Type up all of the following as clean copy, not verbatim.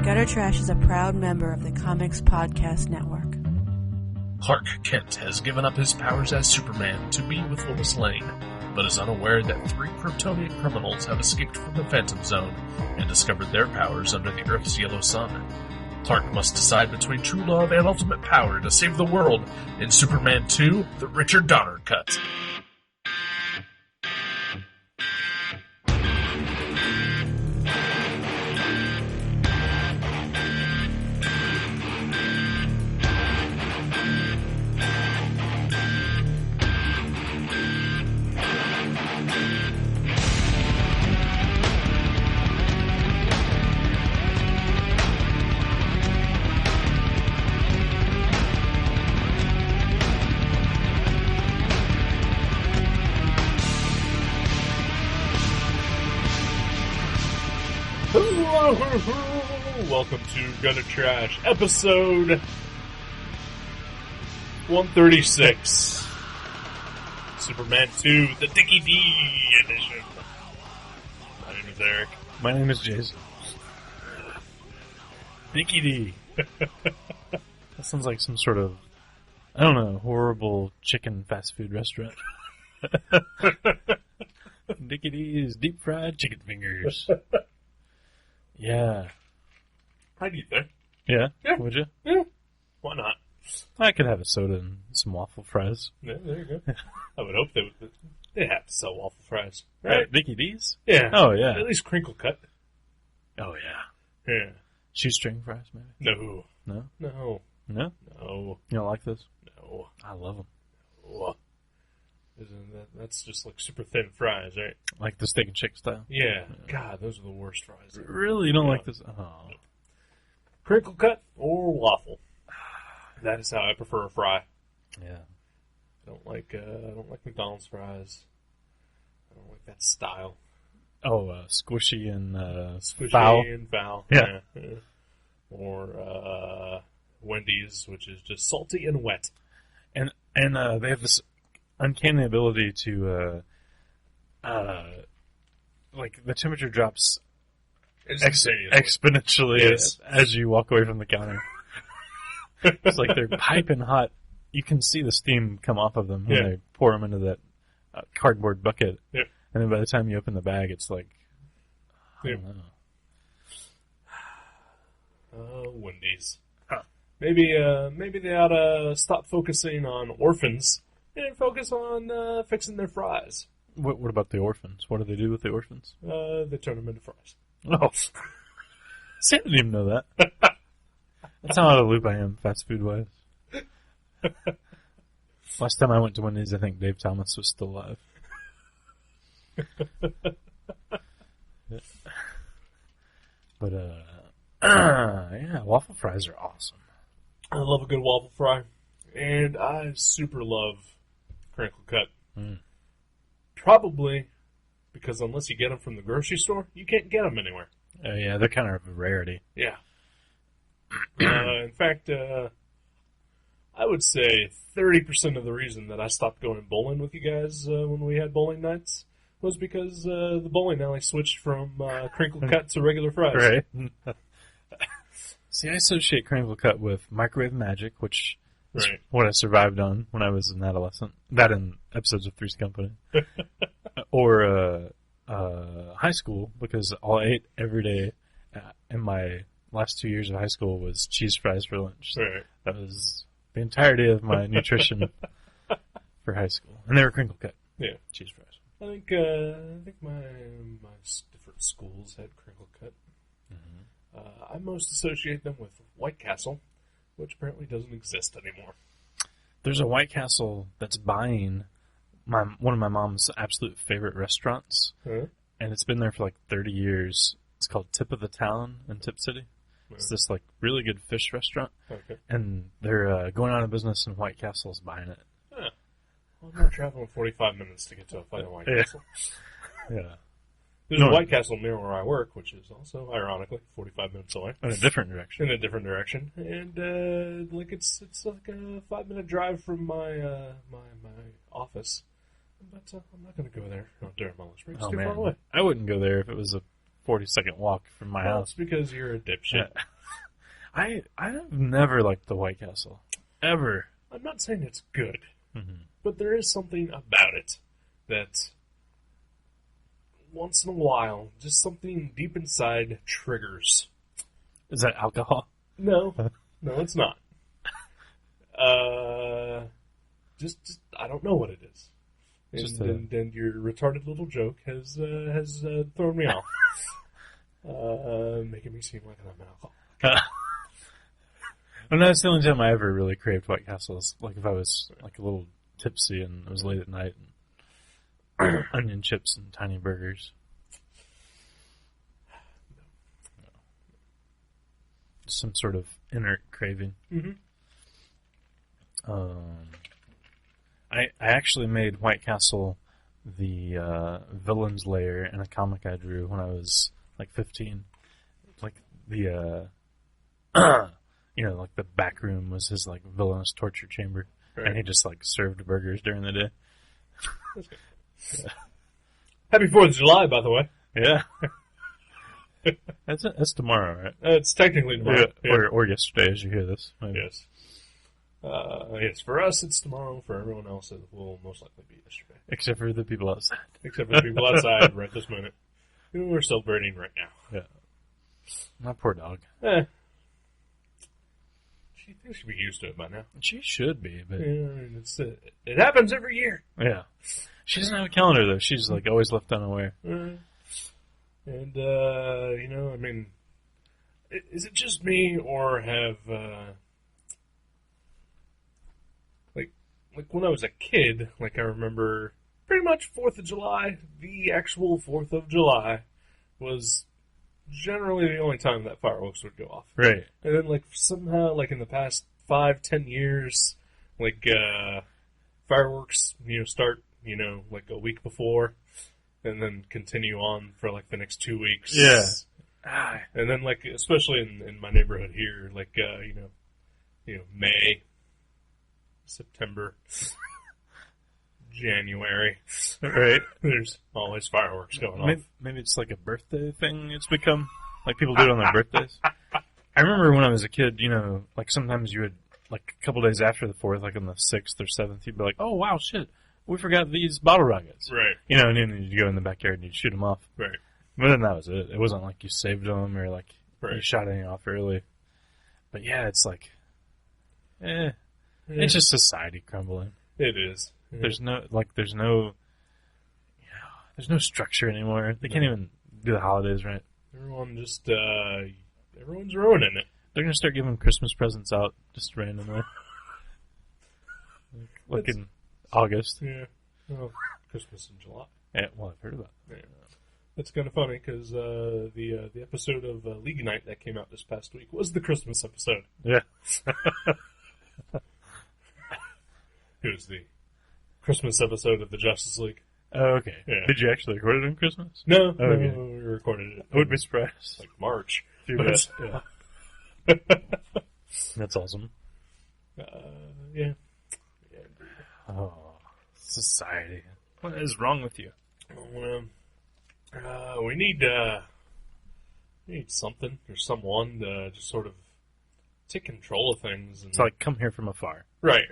Gutter Trash is a proud member of the Comics Podcast Network. Clark Kent has given up his powers as Superman to be with Lois Lane, but is unaware that 3 Kryptonian criminals have escaped from the Phantom Zone and discovered their powers under the Earth's yellow sun. Clark must decide between true love and ultimate power to save the world in Superman 2, the Richard Donner Cut. Welcome to Gutter Trash, episode 136. Superman 2, the Dickie D edition. My name is Eric. My name is Jason. Dickie D. That sounds like some sort of, I don't know, horrible chicken fast food restaurant. Dickie D's deep fried chicken fingers. Yeah. I'd eat there. Yeah? Yeah. Would you? Yeah. Why not? I could have a soda and some waffle fries. Yeah, there you go. I would hope they would. They have to sell waffle fries, right? Dickie D's? Yeah. Oh, yeah. At least crinkle cut. Oh, yeah. Yeah. Shoestring fries, maybe? No. No? No. No? No. You don't like those? No. I love them. No. That's just like super thin fries, right? Like the steak and chicken style? Yeah. God, those are the worst fries. Really? You don't Yeah. like this? Oh. Crinkle cut or waffle. That is how I prefer a fry. Yeah. I don't like McDonald's fries. I don't like that style. Oh, squishy and Squishy foul. and foul. Yeah. Or Wendy's, which is just salty and wet. And they have this uncanny ability to, like, the temperature drops exponentially Yes. as you walk away from the counter. It's like they're piping hot. You can see the steam come off of them when Yeah. they pour them into that cardboard bucket. Yeah. And then by the time you open the bag, it's like, I don't know. Wendy's. Huh. Maybe they ought to stop focusing on orphans and focus on fixing their fries. What about the orphans? What do they do with the orphans? They turn them into fries. Oh. See, I didn't even know that. That's how out of the loop I am, fast food wise. Last time I went to Wendy's, I think Dave Thomas was still alive. But, yeah, waffle fries are awesome. I love a good waffle fry, and I super love crinkle cut. Mm. Probably because unless you get them from the grocery store, you can't get them anywhere. Yeah, they're kind of a rarity. Yeah. In fact, I would say 30% of the reason that I stopped going bowling with you guys when we had bowling nights was because the bowling alley switched from crinkle cut to regular fries. Right. See, I associate crinkle cut with Microwave Magic, which is Right. what I survived on when I was an adolescent. That and episodes of Three's Company. Or high school, because all I ate every day in my last 2 years of high school was cheese fries for lunch. Right. That was the entirety of my nutrition for high school. And they were crinkle cut. Yeah. Cheese fries. I think my different schools had crinkle cut. Mm-hmm. I most associate them with White Castle, which apparently doesn't exist anymore. There's a White Castle that's buying one of my mom's absolute favorite restaurants, Huh? and it's been there for like 30 years. It's called Tip of the Town in Tip City. It's this like really good fish restaurant, Okay. and they're going out of business, and White Castle's buying it. Huh. Well, I'm not traveling 45 minutes to get to a fucking White Yeah. Castle. Yeah, There's No. a White Castle near where I work, which is also, ironically, 45 minutes away. in a different direction. In a different direction. And, like, it's like a 5-minute drive from my office. But I'm not going to go there during my lunch break. It's Oh too far away. man, I wouldn't go there if it was a 40-second walk from my Well, house. it's because you're a dipshit. I've never liked the White Castle. Ever. I'm not saying it's good, Mm-hmm. but there is something about it that once in a while, just something deep inside triggers. Is that alcohol? No, it's not. Just I don't know what it is. And your retarded little joke has thrown me off, making me seem like I'm an alcoholic. Well, no, it's the only time I ever really craved White Castles. Like if I was like a little tipsy and it was late at night, and onion chips and tiny burgers. Some sort of inert craving. Mm-hmm. I actually made White Castle the villain's lair in a comic I drew when I was like 15. Like the like the back room was his like villainous torture chamber, Right. and he just like served burgers during the day. That's good. Yeah. Happy 4th of July, by the way. Yeah. That's tomorrow, right? It's technically tomorrow. Yeah. Or yesterday, as you hear this. Maybe. Yes. Yes, for us it's tomorrow. For everyone else it will most likely be yesterday. Except for the people outside. Except for the people outside right this minute who are celebrating right now. Yeah. My poor dog. She thinks she'd be used to it by now. She should be, but... Yeah, I mean, it happens every year. Yeah. She doesn't have a calendar, though. She's, like, always left unaware. And, I mean, is it just me, or have, like when I was a kid, like, I remember pretty much 4th of July, the actual 4th of July, was generally the only time that fireworks would go off. Right. And then, like, somehow, like, in the past 5-10 years, like, fireworks, start, like a week before, and then continue on for, like, the next 2 weeks. Yeah. And then, like, especially in my neighborhood here, like, May, September, January. Right. There's always fireworks going off. Maybe it's like a birthday thing it's become. Like people do it on their birthdays. I remember when I was a kid, like sometimes you would, like a couple days after the 4th, like on the 6th or 7th, you'd be like, oh wow, shit, we forgot these bottle rockets. Right. And then you'd go in the backyard and you'd shoot them off. Right. But then that was it. It wasn't like you saved them or like you Right. shot any off early. But yeah, it's like, it's just society crumbling. It is. Yeah. There's no structure anymore. They can't even do the holidays right. Everyone just, everyone's ruining it. They're gonna start giving Christmas presents out just randomly, like in August. Yeah. Well, Christmas in July. Yeah, well, I've heard about that. Yeah. That's kind of funny because the episode of League Night that came out this past week was the Christmas episode. Yeah. It was the Christmas episode of the Justice League. Oh, okay. Yeah. Did you actually record it on Christmas? No, Okay. no, we recorded it. I would be surprised. Like March. Too But, bad. That's awesome. yeah. Oh, society. What is wrong with you? We need something or someone to just sort of take control of things. And, It's like come here from afar, right.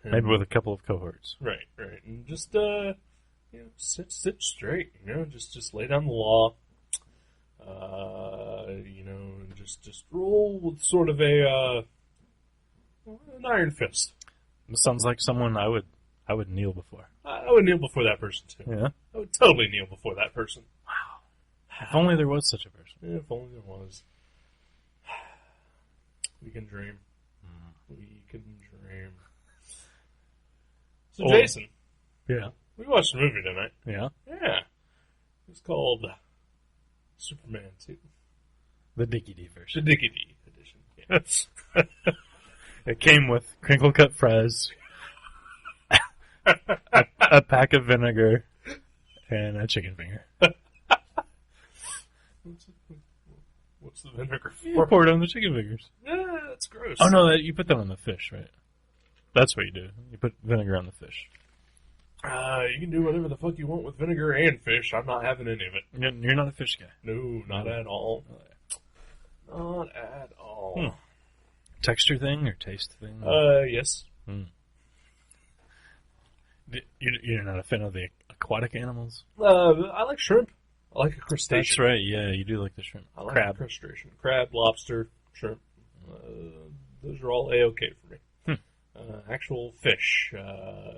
And, maybe with a couple of cohorts. right, and just sit straight. Just lay down the law. And just roll with sort of an iron fist. It sounds like someone I would kneel before. I would kneel before that person too. Yeah. I would totally kneel before that person. If only there was such a person. Yeah, if only there was. We can dream. We can dream. So, Oh. Jason, Yeah. we watched a movie tonight. Yeah. Yeah. It's called Superman 2. The Dickie D The version. Dickie D edition. Yes. It came with crinkle cut fries, a pack of vinegar, and a chicken finger. What's the vinegar You for? pour it on the chicken fingers. Yeah, that's gross. Oh no, you put that on the fish, right? That's what you do. You put vinegar on the fish. You can do whatever the fuck you want with vinegar and fish. I'm not having any of it. You're not a fish guy. No, not at all. Not at all. texture thing or taste thing? Yes. You're not a fan of the aquatic animals? I like shrimp. I like a crustacean. That's right. Yeah, you do like the shrimp. I like Crab. a crustacean. Crab, lobster, shrimp. Those are all A-okay for me. Actual fish, no,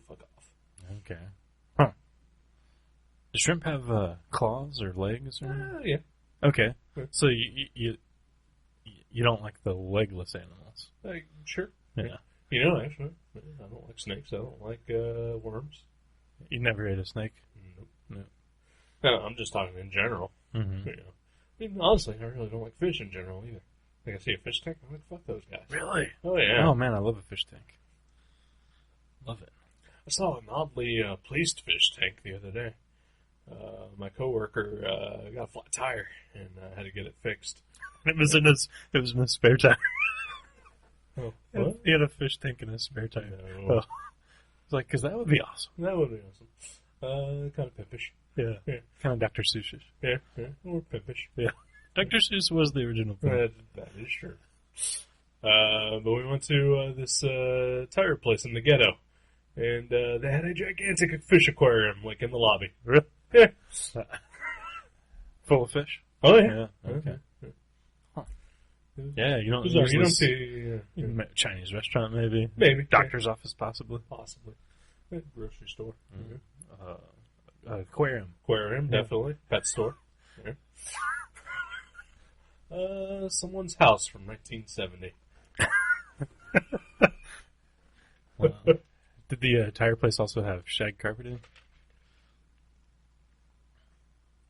fuck off. Okay. Huh. Does shrimp have claws or legs? Or Yeah. Okay. Yeah. So you don't like the legless animals? Sure. Yeah. You know, actually, I don't like snakes. I don't like worms. You never ate a snake? Nope. No. No, I'm just talking in general. Mm-hmm. You know. I mean, honestly, I really don't like fish in general either. Like, I see a fish tank, I'm like, fuck those guys. Really? Oh, yeah. Oh, man, I love a fish tank. Love it. I saw an oddly placed fish tank the other day. My coworker got a flat tire and had to get it fixed. It was in his spare tire. Oh, what? He had a fish tank in his spare tire. No. Oh. It's like, because that would be awesome. That would be awesome. Kind of pimpish. Yeah. Kind of Dr. Seussish. Yeah, or pimpish. Yeah. Dr. Seuss was the original thing. That is true. But we went to this tire place in the ghetto, and they had a gigantic fish aquarium, like, in the lobby. Really? Yeah. Full of fish? Oh, yeah. Okay. Yeah. Huh. Yeah, you don't Bizarre. You usually don't see... you met a Chinese restaurant, maybe. Maybe. Doctor's office, possibly. Possibly. Grocery store. Aquarium. Aquarium, definitely. Pet store. Yeah. Someone's house from 1970. Wow. Did the tire place also have shag carpeting?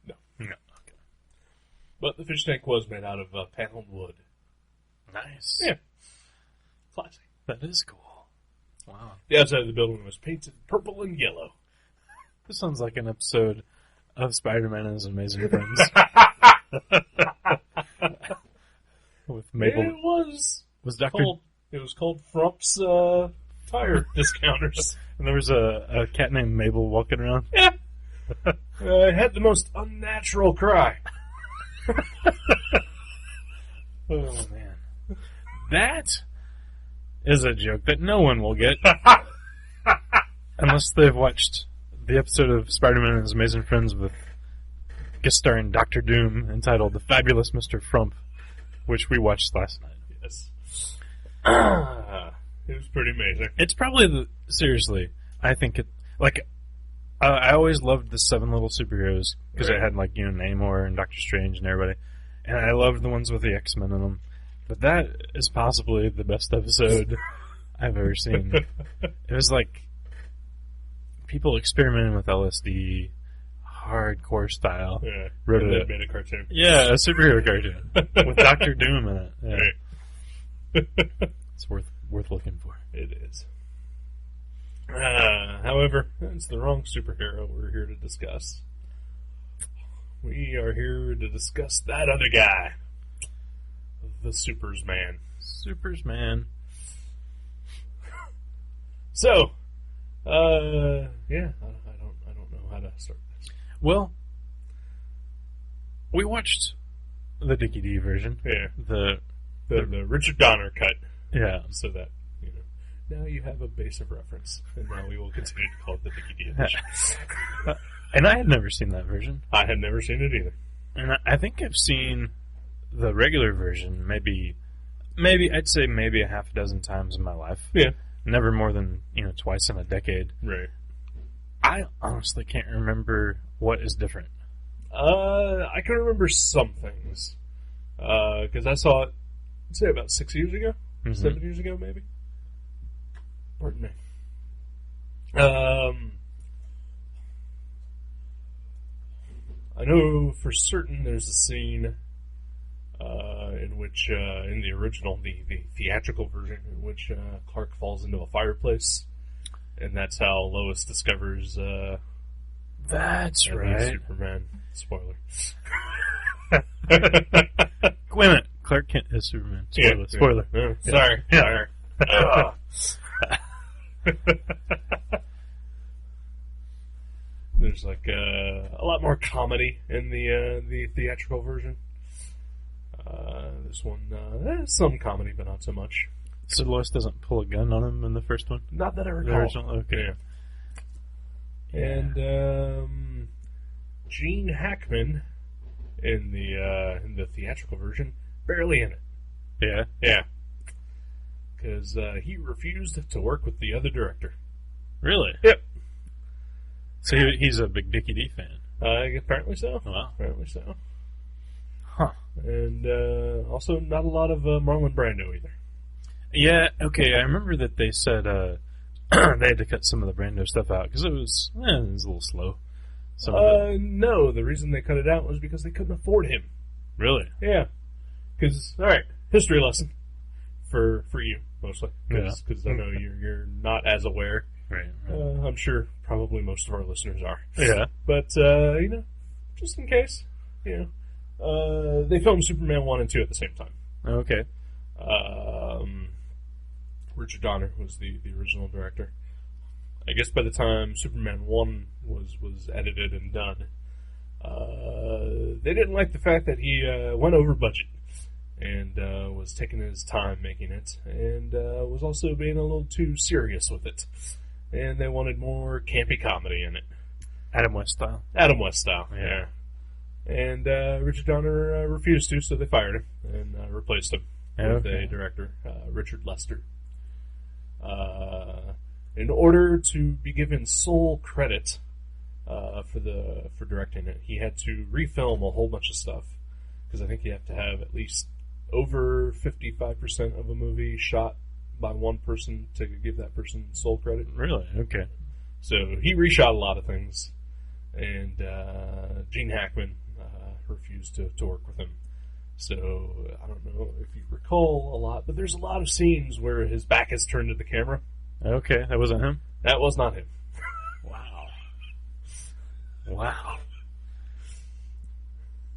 No. No. Okay. But the fish tank was made out of paneled wood. Nice. Yeah. Classic. That is cool. Wow. The outside of the building was painted purple and yellow. This sounds like an episode of Spider-Man and His Amazing Friends. With Mabel. It was Dr. called, it was called Frump's tire discounters. And there was a cat named Mabel walking around? Yeah. It had the most unnatural cry. Oh, man. That is a joke that no one will get. Unless they've watched the episode of Spider-Man and His Amazing Friends with guest starring Dr. Doom entitled The Fabulous Mr. Frump, which we watched last night. Yes. It was pretty amazing. It's probably seriously, I think it, like, I always loved the Seven Little Superheroes because it had, like, you know, Namor and Doctor Strange and everybody. And I loved the ones with the X-Men in them. But that is possibly the best episode I've ever seen. It was like people experimenting with LSD, hardcore style. Yeah. Wrote And it. they made a cartoon. Yeah, a superhero cartoon with Doctor Doom in it. Yeah. Right. It's worth looking for. It is. However, it's the wrong superhero we're here to discuss. We are here to discuss that other guy. The Supersman. Supersman. So, yeah, I don't know how to start this. Well, we watched the Dickie D version. Yeah, The the Richard Donner cut, yeah. so that, you know, now you have a base of reference, and now we will continue to call it the Dickie D edition. And I had never seen that version. I had never seen it either. And I think I've seen the regular version maybe I'd say maybe a half a dozen times in my life. Yeah. Never more than, you know, twice in a decade. Right. I honestly can't remember what is different. I can remember some things. Because I saw it, I'd say about 6 years ago? Mhm. 7 years ago, maybe? Pardon me. I know for certain there's a scene in which, in the original, the theatrical version, in which Clark falls into a fireplace, and that's how Lois discovers That's he's right. Superman. Spoiler. Wait a minute. Clark Kent is Superman. Spoiler. Yeah. Spoiler. Yeah. Sorry. Yeah. Sorry. There's like a lot more comedy in the theatrical version. There's this one, some comedy, but not so much. So Lois doesn't pull a gun on him in the first one? Not that I The recall. original? Okay. Yeah. And Gene Hackman in the theatrical version, barely in it. Yeah? Yeah. Because he refused to work with the other director. Really? Yep. So he's a big Dickie D fan. Apparently so. Wow. Apparently so. Huh. And also not a lot of Marlon Brando either. Yeah, okay, I remember that they said they had to cut some of the Brando stuff out because it was a little slow. No, the reason they cut it out was because they couldn't afford him. Really? Yeah. Because, alright, history lesson for you, mostly. Because I know you're not as aware. Right. I'm sure probably most of our listeners are. Yeah. But, just in case, they filmed Superman 1 and 2 at the same time. Okay. Richard Donner was the original director. I guess by the time Superman 1 was edited and done, they didn't like the fact that he went over budget and was taking his time making it, and was also being a little too serious with it. And they wanted more campy comedy in it. Adam West style. Adam West style, Yeah. And Richard Donner refused to, so they fired him and replaced him with a director, Richard Lester. In order to be given sole credit for directing it, he had to refilm a whole bunch of stuff, because I think you have to have at least over 55% of a movie shot by one person to give that person sole credit. Really? Okay. So he reshot a lot of things, and Gene Hackman refused to work with him. So I don't know if you recall a lot, but there's a lot of scenes where his back is turned to the camera. Okay, that wasn't him? That was not him. Wow. Wow.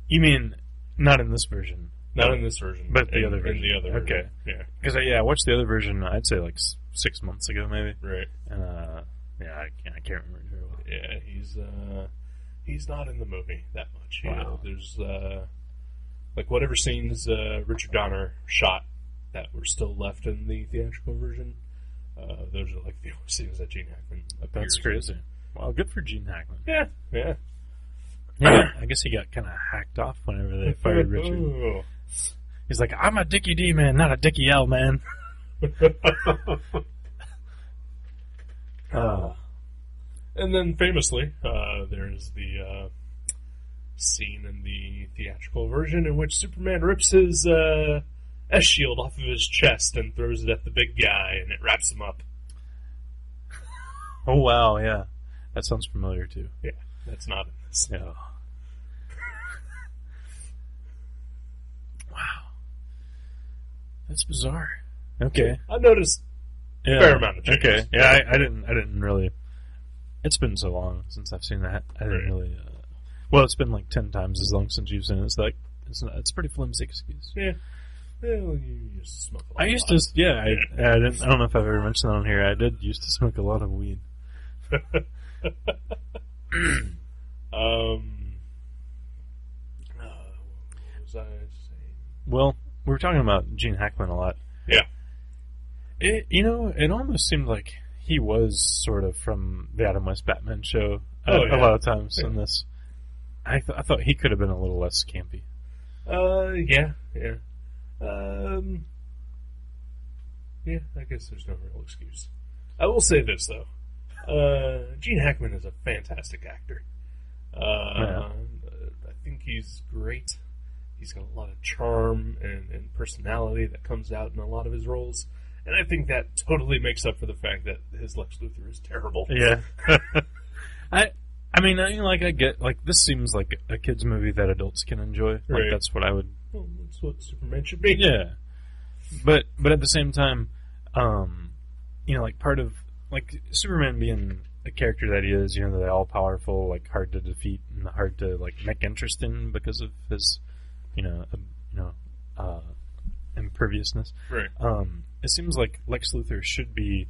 You mean not in this version? Not in this version. But the other version. In the other version. Okay. Yeah. Because I watched the other version, I'd say like 6 months ago maybe. Right. And I can't remember very well. Yeah, he's not in the movie that much. Wow. There's like whatever scenes Richard Donner shot that were still left in the theatrical version. Those are like the only scenes that Gene Hackman appears. That's crazy. Wow, good for Gene Hackman. Yeah. Yeah, I guess he got kind of hacked off whenever they fired Richard. Oh. He's like, I'm a Dickie D man, not a Dickie L man. And then famously, there's the scene in the theatrical version in which Superman rips his S-shield off of his chest and throws it at the big guy, and it wraps him up. Oh, wow, yeah. That sounds familiar, too. Yeah, that's not in this. Yeah. Wow. That's bizarre. Okay. I noticed a fair amount of changes. Okay. Yeah, I didn't really... It's been so long since I've seen that. I didn't really... well, it's been like 10 times as long since you've seen it. It's like... It's a pretty flimsy excuse. Yeah. Well, you used to smoke a lot. I used to... Yeah, I don't know if I've ever mentioned that on here. I did used to smoke a lot of weed. What was I saying? Well, we were talking about Gene Hackman a lot. Yeah. It almost seemed like he was sort of from the Adam West Batman show a lot of times in this. I thought he could have been a little less campy. Yeah. Yeah, I guess there's no real excuse. I will say this, though. Gene Hackman is a fantastic actor. I think he's great. He's got a lot of charm and personality that comes out in a lot of his roles. And I think that totally makes up for the fact that his Lex Luthor is terrible. Yeah. I mean, I get, like, this seems like a kid's movie that adults can enjoy. Like, Right. that's what I would... Well, that's what Superman should be. Yeah. But at the same time, like, part of... Like, Superman being the character that he is, the all-powerful, like, hard to defeat and hard to, like, make interest in because of his, imperviousness. Right. It seems like Lex Luthor should be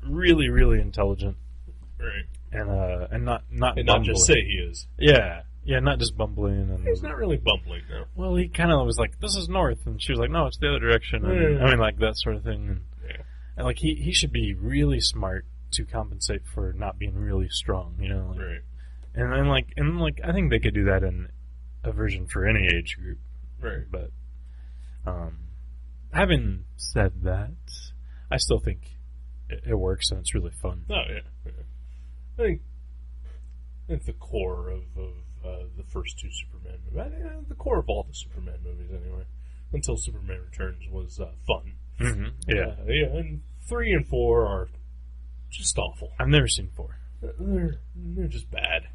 really, really intelligent Right. and not And not just say he is. Yeah. Yeah, not just bumbling. And He's not really bumbling, no. Well, he kind of was like, "This is north," and she was like, "No, it's the other direction." And, I mean, like that sort of thing. And like he should be really smart to compensate for not being really strong, you know. Like, Right. And like I think they could do that in a version for any age group. Right. But having said that, I still think it works and it's really fun. Oh, yeah. I think the core of the first two Superman movies, the core of all the Superman movies anyway, until Superman Returns was fun. Mm-hmm. Yeah. Yeah, and 3 and 4 are just awful. I've never seen 4. They're just bad.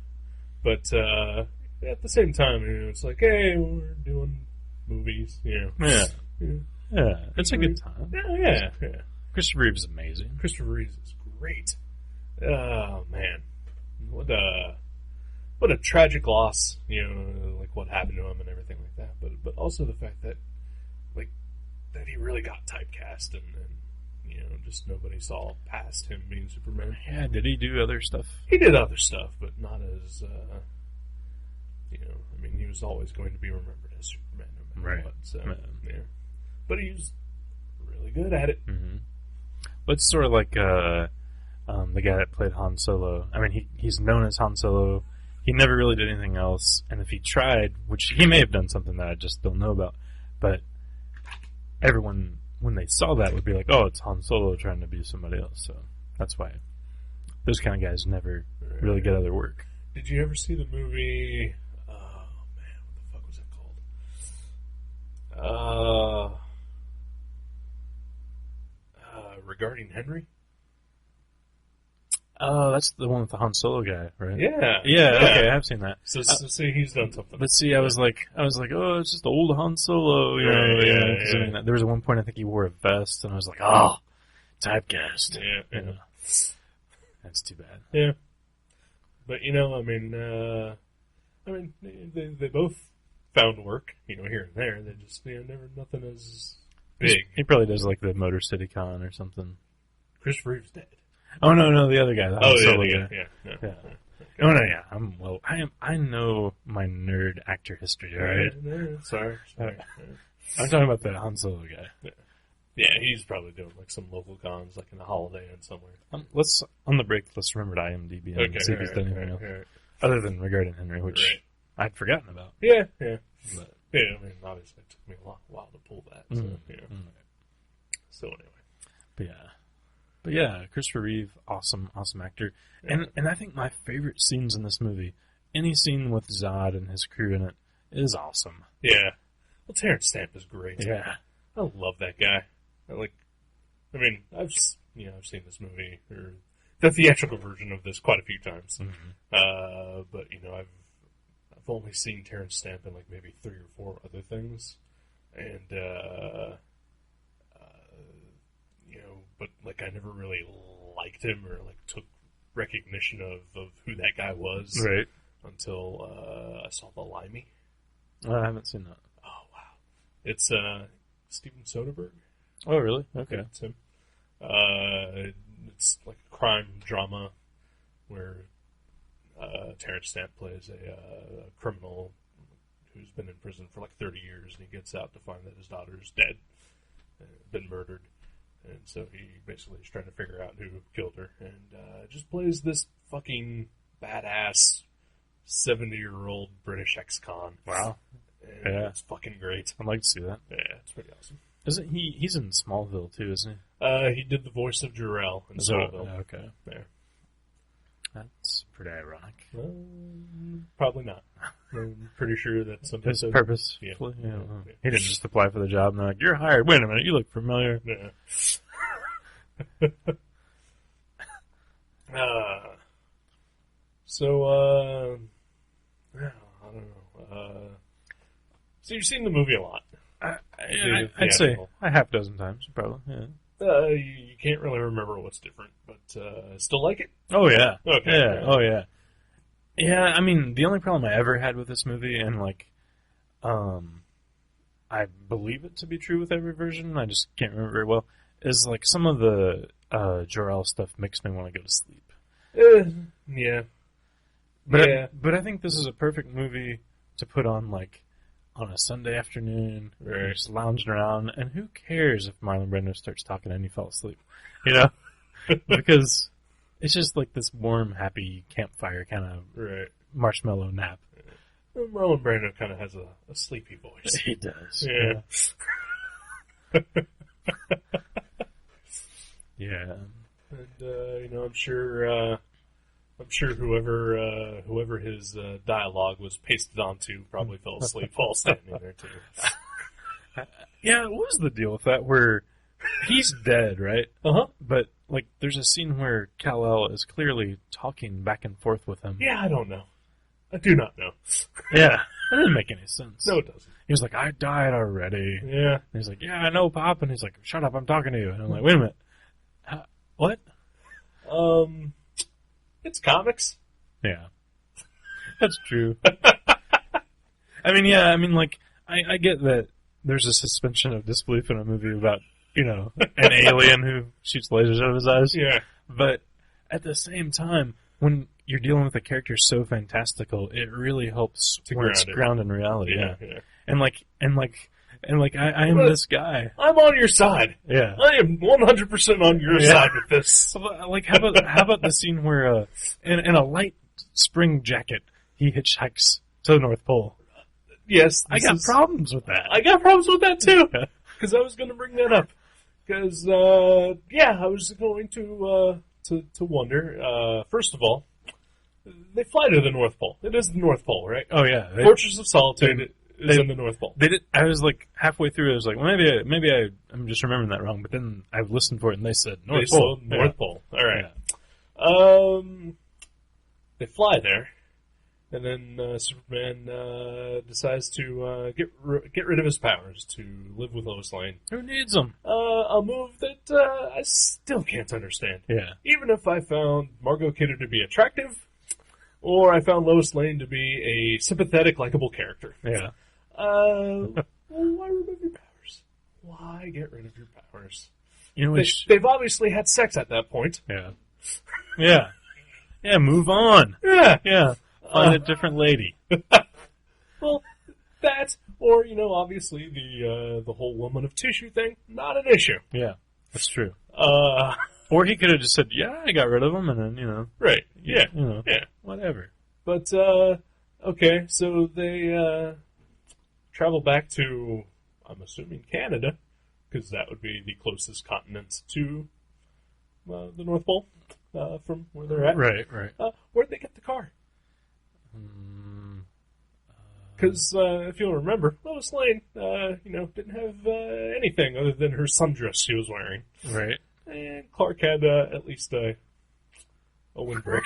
But at the same time, you know, it's like, hey, we're doing movies, you know. Yeah. It's a good time. Yeah. Christopher Reeve is amazing. Christopher Reeve is great. Oh man, what a tragic loss, you know, like what happened to him and everything like that. But also the fact that that he really got typecast and you know, just nobody saw past him being Superman. Yeah, did he do other stuff? He did other stuff, but not as you know. I mean, he was always going to be remembered as Superman, no matter what. So yeah, but he was really good at it. Mm-hmm. But it's sort of like the guy that played Han Solo. I mean, he's known as Han Solo. He never really did anything else, and if he tried, which he may have done something that I just don't know about, but everyone, when they saw that, would be like, oh, it's Han Solo trying to be somebody else. So that's why those kind of guys never really get other work. Did you ever see the movie? Oh man, what the fuck was it called? Regarding Henry? Oh, that's the one with the Han Solo guy, right? Yeah. Okay, I've seen that. So see, he's done something. But see, I was like, oh, it's just old Han Solo. You know, Yeah. I mean, there was one point I think he wore a vest, and I was like, oh, typecast. Yeah. That's too bad. Yeah. But you know, I mean, they both found work, you know, here and there. They just, you know, never nothing as big. He probably does like the Motor City Con or something. Christopher Reeve's dead. Oh no, the other guy. The Han Solo guy. Yeah. Oh no, yeah. I know my nerd actor history, alright? Sorry. I'm talking about the Han Solo guy. Yeah, he's probably doing like some local cons, like in the Holiday Inn somewhere. Let's on the break. Let's remember to IMDb him and see if he's done anything else other than Regarding Henry, which I'd forgotten about. Yeah. But, yeah, I mean, obviously it took me a while to pull that. So, So anyway. But yeah, Christopher Reeve, awesome actor. And I think my favorite scenes in this movie, any scene with Zod and his crew in it, is awesome. Yeah. Well, Terrence Stamp is great. Yeah. I love that guy. I've seen this movie, or the theatrical version of this, quite a few times. Mm-hmm. But, you know, I've only seen Terrence Stamp in like maybe 3 or 4 other things. And, you know, but like I never really liked him or like took recognition of who that guy was until I saw The Limey. Oh, I haven't seen that. Oh wow, it's Steven Soderbergh. Oh really? Okay, it's him. It's like a crime drama where Terrence Stamp plays a criminal who's been in prison for like 30 years, and he gets out to find that his daughter's dead, been murdered. And so he basically is trying to figure out who killed her, and just plays this fucking badass 70-year-old British ex-con. Wow. And it's fucking great. I'd like to see that. Yeah, it's pretty awesome. Isn't he? He's in Smallville too, isn't he? He did the voice of Jor-El in Smallville. Okay. There. That's pretty ironic. Probably not. I'm pretty sure that something his purpose. Yeah. He didn't just apply for the job and they're like, "You're hired." Wait a minute, you look familiar. Yeah. I don't know. So you've seen the movie a lot. I'd say a half dozen times, probably. Yeah. You can't really remember what's different, but still like it? Oh, yeah. Okay. Yeah. Oh, yeah. Yeah, I mean, the only problem I ever had with this movie, and, like, I believe it to be true with every version, I just can't remember very well, is, like, some of the Jor-El stuff makes me want to go to sleep. Yeah. But I think this is a perfect movie to put on, like, on a Sunday afternoon. Right. You're just lounging around, and who cares if Marlon Brando starts talking and you fall asleep? You know? Because it's just like this warm, happy campfire kind of marshmallow nap. Marlon Brando kind of has a sleepy voice. He does. Yeah. Yeah. And I'm sure whoever his dialogue was pasted onto probably fell asleep while standing there too. Yeah, what was the deal with that? Where he's dead, right? But like, there's a scene where Kal-El is clearly talking back and forth with him. Yeah, I don't know. I do not know. Yeah, that didn't make any sense. No, it doesn't. He was like, "I died already." Yeah. And he's like, "Yeah, I know, Pop." And he's like, "Shut up, I'm talking to you." And I'm like, "Wait a minute, what?" It's comics. Yeah, that's true. I mean, like, I get that there's a suspension of disbelief in a movie about, an alien who shoots lasers out of his eyes. Yeah. But at the same time, when you're dealing with a character so fantastical, it really helps when it's grounded in reality. Yeah. And I am this guy. I'm on your side. Yeah. I am 100% on your side with this. So, like, how about the scene where, in a light spring jacket, he hitchhikes to the North Pole? Yes. I got problems with that. I got problems with that too. Because I was going to bring that up. Because, I was going to wonder, first of all, they fly to the North Pole. It is the North Pole, right? Oh, yeah. Fortress of Solitude is in the North Pole. They did. I was like halfway through. I was like, well, maybe I'm just remembering that wrong. But then I listened for it, and they said North Pole. North Pole. All right. Yeah. They fly there, and then Superman decides to get rid of his powers to live with Lois Lane. Who needs them? A move that I still can't understand. Yeah. Even if I found Margot Kidder to be attractive, or I found Lois Lane to be a sympathetic, likable character. Yeah. Why remove your powers? Why get rid of your powers? They've obviously had sex at that point. Yeah. Yeah. Yeah, move on. Yeah. Yeah. Find a different lady. Well, that, or, obviously the whole woman of tissue thing, not an issue. Yeah, that's true. Or he could have just said, yeah, I got rid of them, and then, Right. Yeah. Yeah. Whatever. But, okay, so they, travel back to, I'm assuming, Canada, because that would be the closest continent to, the North Pole, from where they're at. Right. Where'd they get the car? Because, if you'll remember, Lois Lane, didn't have, anything other than her sundress she was wearing. Right. And Clark had, at least, a windbreaker.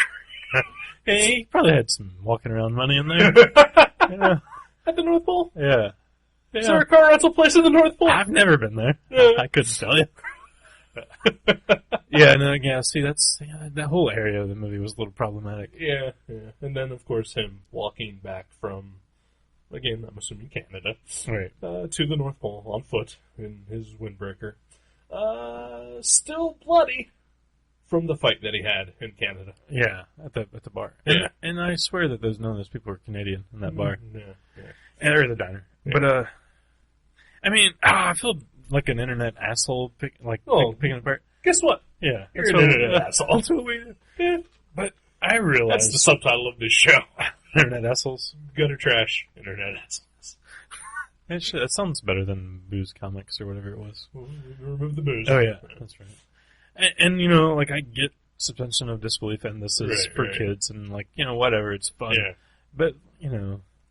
Hey, he probably had some walking around money in there. Yeah. At the North Pole? Yeah. Is there a car rental place in the North Pole? I've never been there. I couldn't tell you. See, that whole area of the movie was a little problematic. Yeah. And then, of course, him walking back from, again, I'm assuming Canada, right, to the North Pole on foot in his windbreaker. Still bloody from the fight that he had in Canada. Yeah, at the bar. Yeah. And I swear that none of those people were Canadian in that bar. Yeah. Or the diner. Yeah. But, I feel like an internet asshole picking it apart. Guess what? Yeah. You're an internet asshole. That's what we do. Yeah. But I realize... That's the subtitle of this show. Internet assholes. Gutter trash. Internet assholes. That sounds better than Booze Comics or whatever it was. Well, remove the booze. Oh, yeah. That's right. And I get suspension of disbelief, and this is for kids, and, whatever, it's fun. Yeah. But,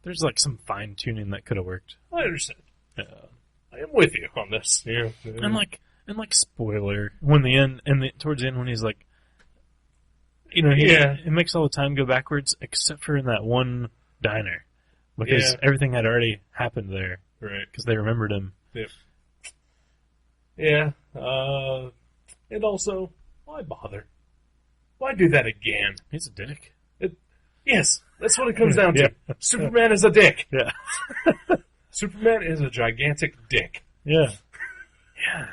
there's, some fine-tuning that could have worked. I understand. I am with you on this. Yeah. And spoiler, towards the end when he's like, it makes all the time go backwards, except for in that one diner. Because everything had already happened there. Right. Because they remembered him. Yep. Yeah. And also, why bother? Why do that again? He's a dick. Yes, that's what it comes down to. Superman is a dick. Yeah. Superman is a gigantic dick. Yeah. Yeah.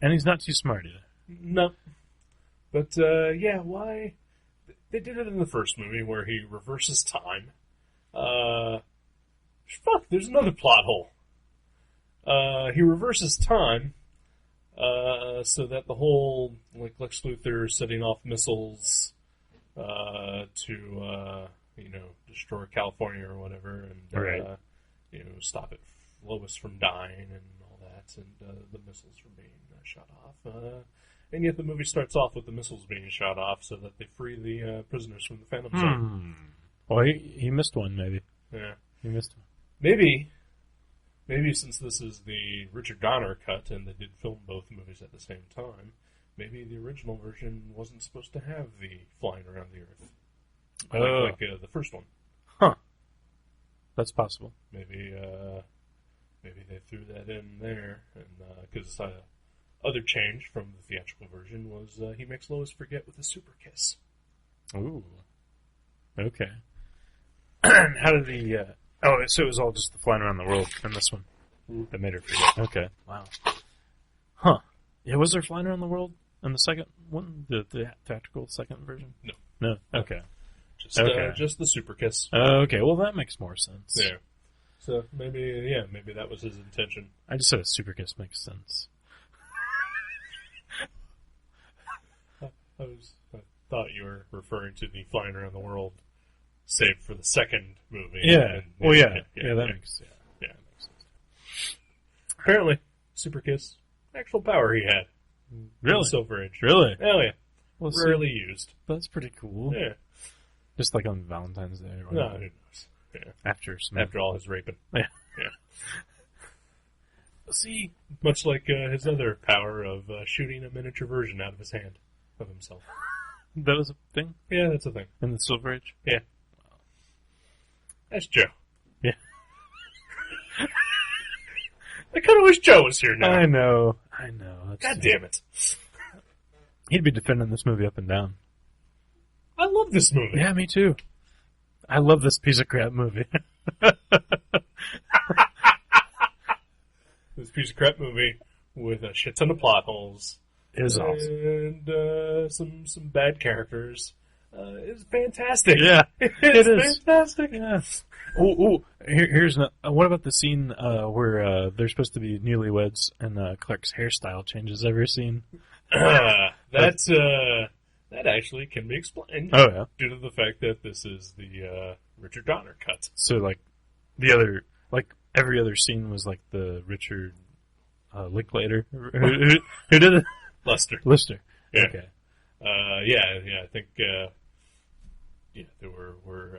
And he's not too smart either. No. But, why? They did it in the first movie where he reverses time. There's another plot hole. He reverses time so that the whole, like, Lex Luthor setting off missiles to destroy California or whatever, and Right. stop Lois from dying and all that, and the missiles from being shot off. And yet the movie starts off with the missiles being shot off so that they free the prisoners from the Phantom Zone. Well, he missed one, maybe. Yeah. He missed one. Maybe since this is the Richard Donner cut and they did film both movies at the same time, maybe the original version wasn't supposed to have the flying around the Earth. Like the first one. Huh. That's possible. Maybe they threw that in there, and because other change from the theatrical version was he makes Lois forget with a super kiss. Ooh. Okay. How did he... so it was all just the flying around the world in this one that made her forget. Okay. Wow. Huh. Yeah, was there flying around the world in the second one? The theatrical second version? No. No? Okay. Just the super kiss. Okay, well that makes more sense. Yeah. So maybe that was his intention. I just said a super kiss makes sense. I thought you were referring to the flying around the world, saved for the second movie. Yeah. That makes sense. Apparently, super kiss, actual power he had. Really? In the Silver Age. Really? Oh yeah. Well, rarely used. That's pretty cool. Yeah. Just like on Valentine's Day or No, whatever. who knows? Yeah. After all his raping. Yeah. Yeah. See, much like his other power of shooting a miniature version out of his hand of himself. That was a thing Yeah, that's a thing. in the Silver Age? Yeah. That's Joe. Yeah. I kind of wish Joe was here now. I know. God damn it. He'd be defending this movie up and down. I love this movie. Yeah, me too. I love this piece of crap movie. This piece of crap movie with a shit ton of plot holes. Is awesome. And some bad characters. It's fantastic. Yeah, It's is. fantastic. Yeah. Here's what about the scene where they're supposed to be newlyweds and Clark's hairstyle changes every scene? That actually can be explained. Oh yeah. Due to the fact that this is the Richard Donner cut. So like every other scene was like the Richard Linklater who did it. Lister. Yeah. Okay. I think there were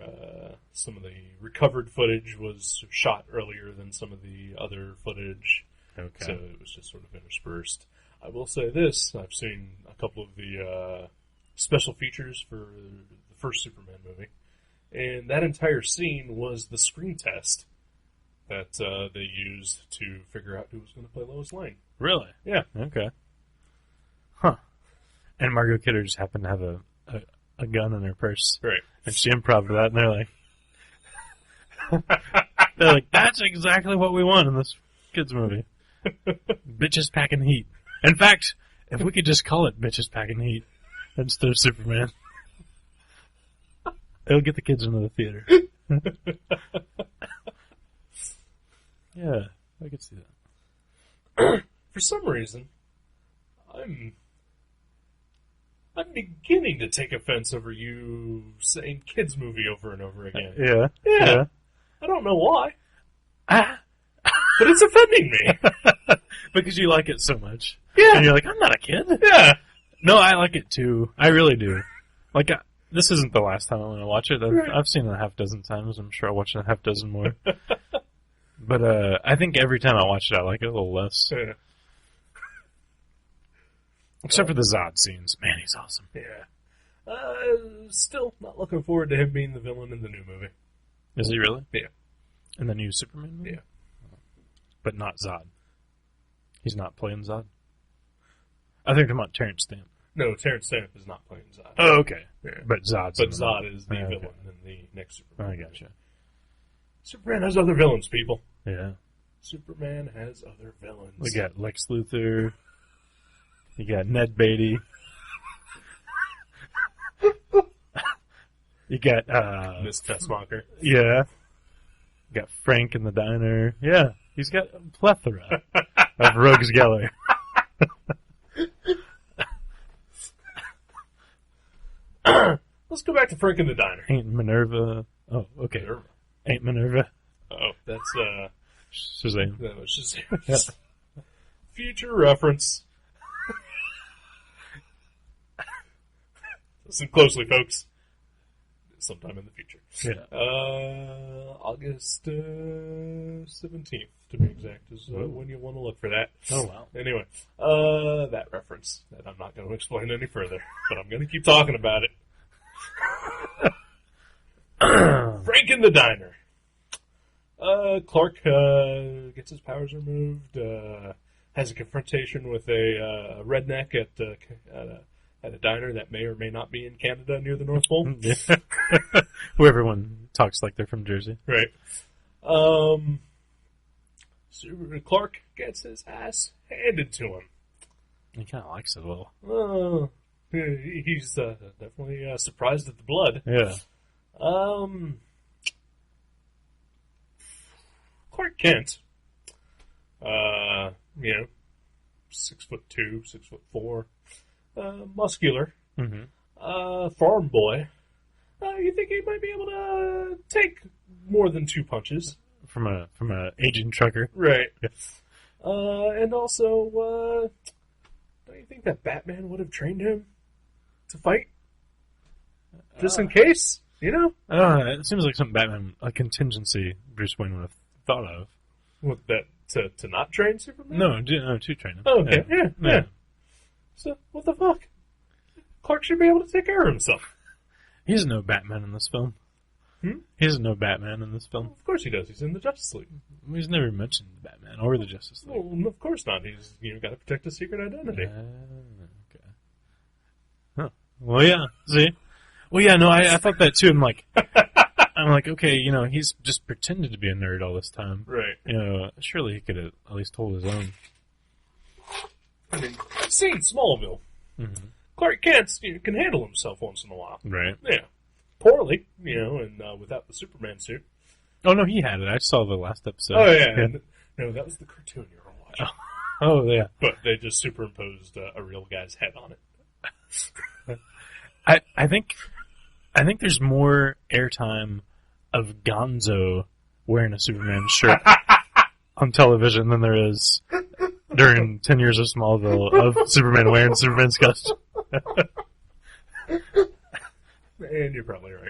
some of the recovered footage was shot earlier than some of the other footage. Okay. So it was just sort of interspersed. I will say this: I've seen a couple of the special features for the first Superman movie, and that entire scene was the screen test that they used to figure out who was going to play Lois Lane. Really? Yeah. Okay. Huh. And Margot Kidder just happened to have a gun in her purse. Right. And she improv that, and they're like, that's exactly what we want in this kids movie. Bitches packing heat. In fact, if we could just call it Bitches Packing Heat instead of Superman, it'll get the kids into the theater. Yeah, I could see that. For some reason, I'm beginning to take offense over you saying kids movie over and over again. Yeah. I don't know why. But it's offending me. Because you like it so much. Yeah. And you're like, I'm not a kid. Yeah. No, I like it too. I really do. Like, this isn't the last time I'm going to watch it. I've seen it a half dozen times. I'm sure I'll watch it a half dozen more. But I think every time I watch it, I like it a little less. Yeah. Except for the Zod scenes. Man, he's awesome. Yeah. Still not looking forward to him being the villain in the new movie. Is he really? Yeah. In the new Superman movie? Yeah. But not Zod. He's not playing Zod? I think I'm about Terrence Stamp. No, Terrence Stamp is not playing Zod. Oh, okay. Yeah. But Zod's But in the Zod movie. is the Oh, okay. villain in the next Superman. I gotcha. Superman has other villains, people. Yeah. Superman has other villains. We got Lex Luthor. You got Ned Beatty. You got Miss Tessmacher. yeah. You got Frank in the diner. Yeah, he's got a plethora of Rogues Geller. Let's go back to Frank in the diner. Ain't Minerva. Oh, okay. Minerva. Ain't Minerva. Oh, that's Shazam. that was just future reference. Listen closely, folks. Sometime in the future. Yeah. August 17th, to be exact, is when you want to look for that. Oh, wow. Anyway, that reference that I'm not going to explain any further, but I'm going to keep talking about it. Frank in the diner. Clark gets his powers removed, has a confrontation with a redneck at a diner that may or may not be in Canada near the North Pole. Yeah. Where everyone talks like they're from Jersey. Right. Clark gets his ass handed to him. He kind of likes it a little. He's definitely surprised at the blood. Yeah. Clark Kent, 6'2", 6'4", muscular, farm boy. You think he might be able to take more than 2 punches? From a aging trucker. Right. Yeah. And also, don't you think that Batman would have trained him to fight? Just in case, you know? It seems like something Batman, a contingency Bruce Wayne would have thought of. With that, to not train Superman? No, to train him. Oh, okay, yeah. So, what the fuck? Clark should be able to take care of himself. He's no Batman in this film. He's no Batman in this film. Of course he does. He's in the Justice League. He's never mentioned Batman or the Justice League. Well, of course not. He's got to protect his secret identity. Okay. Huh. Well, yeah. See? Well, yeah, no, I thought that too. I'm like, okay, he's just pretended to be a nerd all this time. Right. Surely he could have at least hold his own. I mean, I've seen Smallville. Mm-hmm. Clark Kent can handle himself once in a while. Right. Yeah. Poorly, and without the Superman suit. Oh, no, he had it. I saw the last episode. Oh, yeah. No, that was the cartoon you were watching. Oh, yeah. But they just superimposed a real guy's head on it. I think there's more airtime of Gonzo wearing a Superman shirt on television than there is during 10 Years of Smallville of Superman wearing Superman's costume. And you're probably right.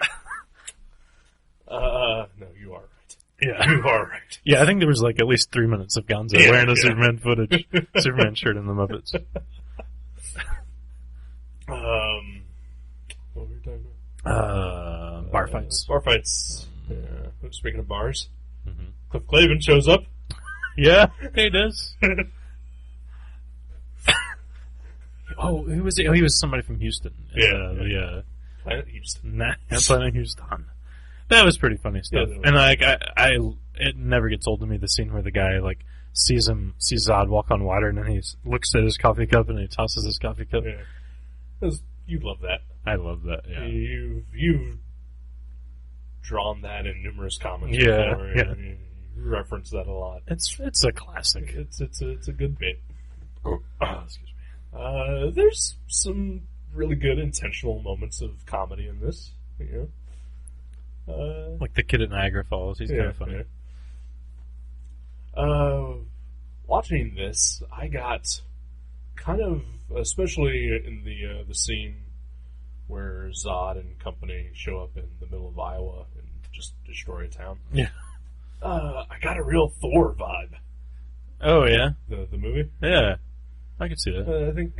No, you are right. Yeah. You are right. Yeah, I think there was at least 3 minutes of Gonzo wearing a Superman shirt in the Muppets. What were we talking about? Bar fights. Bar fights. Yeah. Speaking of bars, Cliff Clavin shows up. Yeah, he does. Who was he? Oh, he was somebody from Houston. Planet Houston. Planet Houston. That was pretty funny stuff. Yeah, and it never gets old to me, the scene where the guy sees Zod walk on water, and then he looks at his coffee cup and he tosses his coffee cup. Yeah. You'd love that. I love that. Yeah. You've drawn that in numerous comics. Yeah. Before. Yeah. You reference that a lot. It's a classic. It's a good bit. Excuse me. There's some really good intentional moments of comedy in this. Like the kid at Niagara Falls. He's kind of funny. Yeah. Watching this, I got kind of, especially in the scene where Zod and company show up in the middle of Iowa and just destroy a town. Yeah. I got a real Thor vibe. Oh yeah. The movie. Yeah. I can see that. I think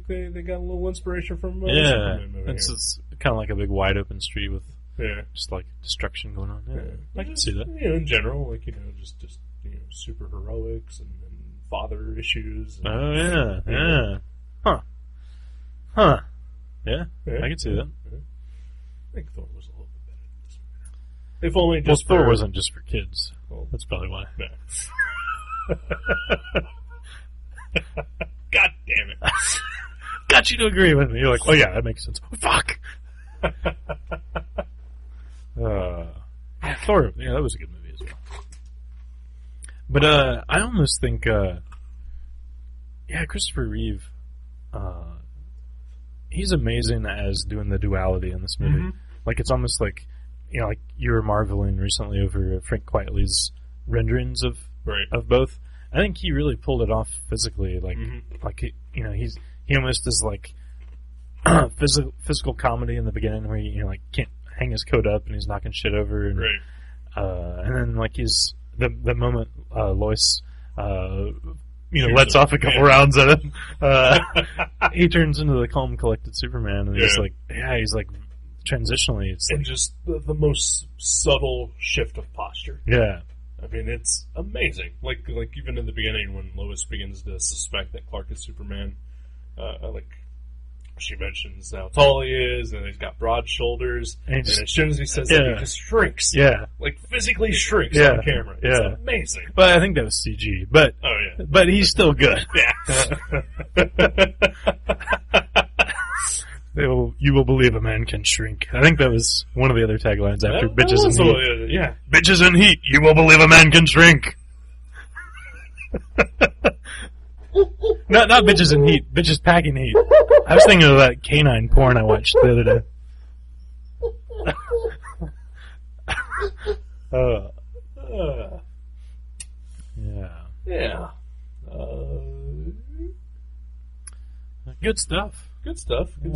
they got a little inspiration from the yeah. Superman movie. It's kind of like a big wide open street with yeah, just destruction going on. Yeah. I can just, see that. In general, just super heroics and father issues. And, Oh yeah, yeah. Huh. Yeah, I can see that. Yeah. I think Thor was a little bit better than this one. If only just Thor wasn't just for kids. Well, That's probably why. Yeah. God damn it. Got you to agree with me. You're like, oh yeah, that makes sense. Fuck! Thor, yeah, that was a good movie as well. But I almost think, Christopher Reeve, he's amazing as doing the duality in this movie. Mm-hmm. Like, it's almost like, like you were marveling recently over Frank Quitely's renderings of both. I think he really pulled it off physically. Like, he almost is like physical comedy in the beginning where he can't hang his coat up and he's knocking shit over, and then like he's the moment Lois lets off a couple rounds at him, he turns into the calm, collected Superman, and he's like transitionally, it's and like, just the most subtle shift of posture. Yeah. I mean, it's amazing. Like even in the beginning when Lois begins to suspect that Clark is Superman, she mentions how tall he is, and he's got broad shoulders, and as soon as he says that, he just shrinks. Yeah. Like, physically shrinks on camera. It's amazing. But I think that was CG. But but he's still good. You will believe a man can shrink. I think that was one of the other taglines after Bitches and Heat. Bitches and Heat, you will believe a man can shrink. Not Bitches and Heat, Bitches Packing Heat. I was thinking of that canine porn I watched the other day. Yeah. Good stuff. Good stuff. I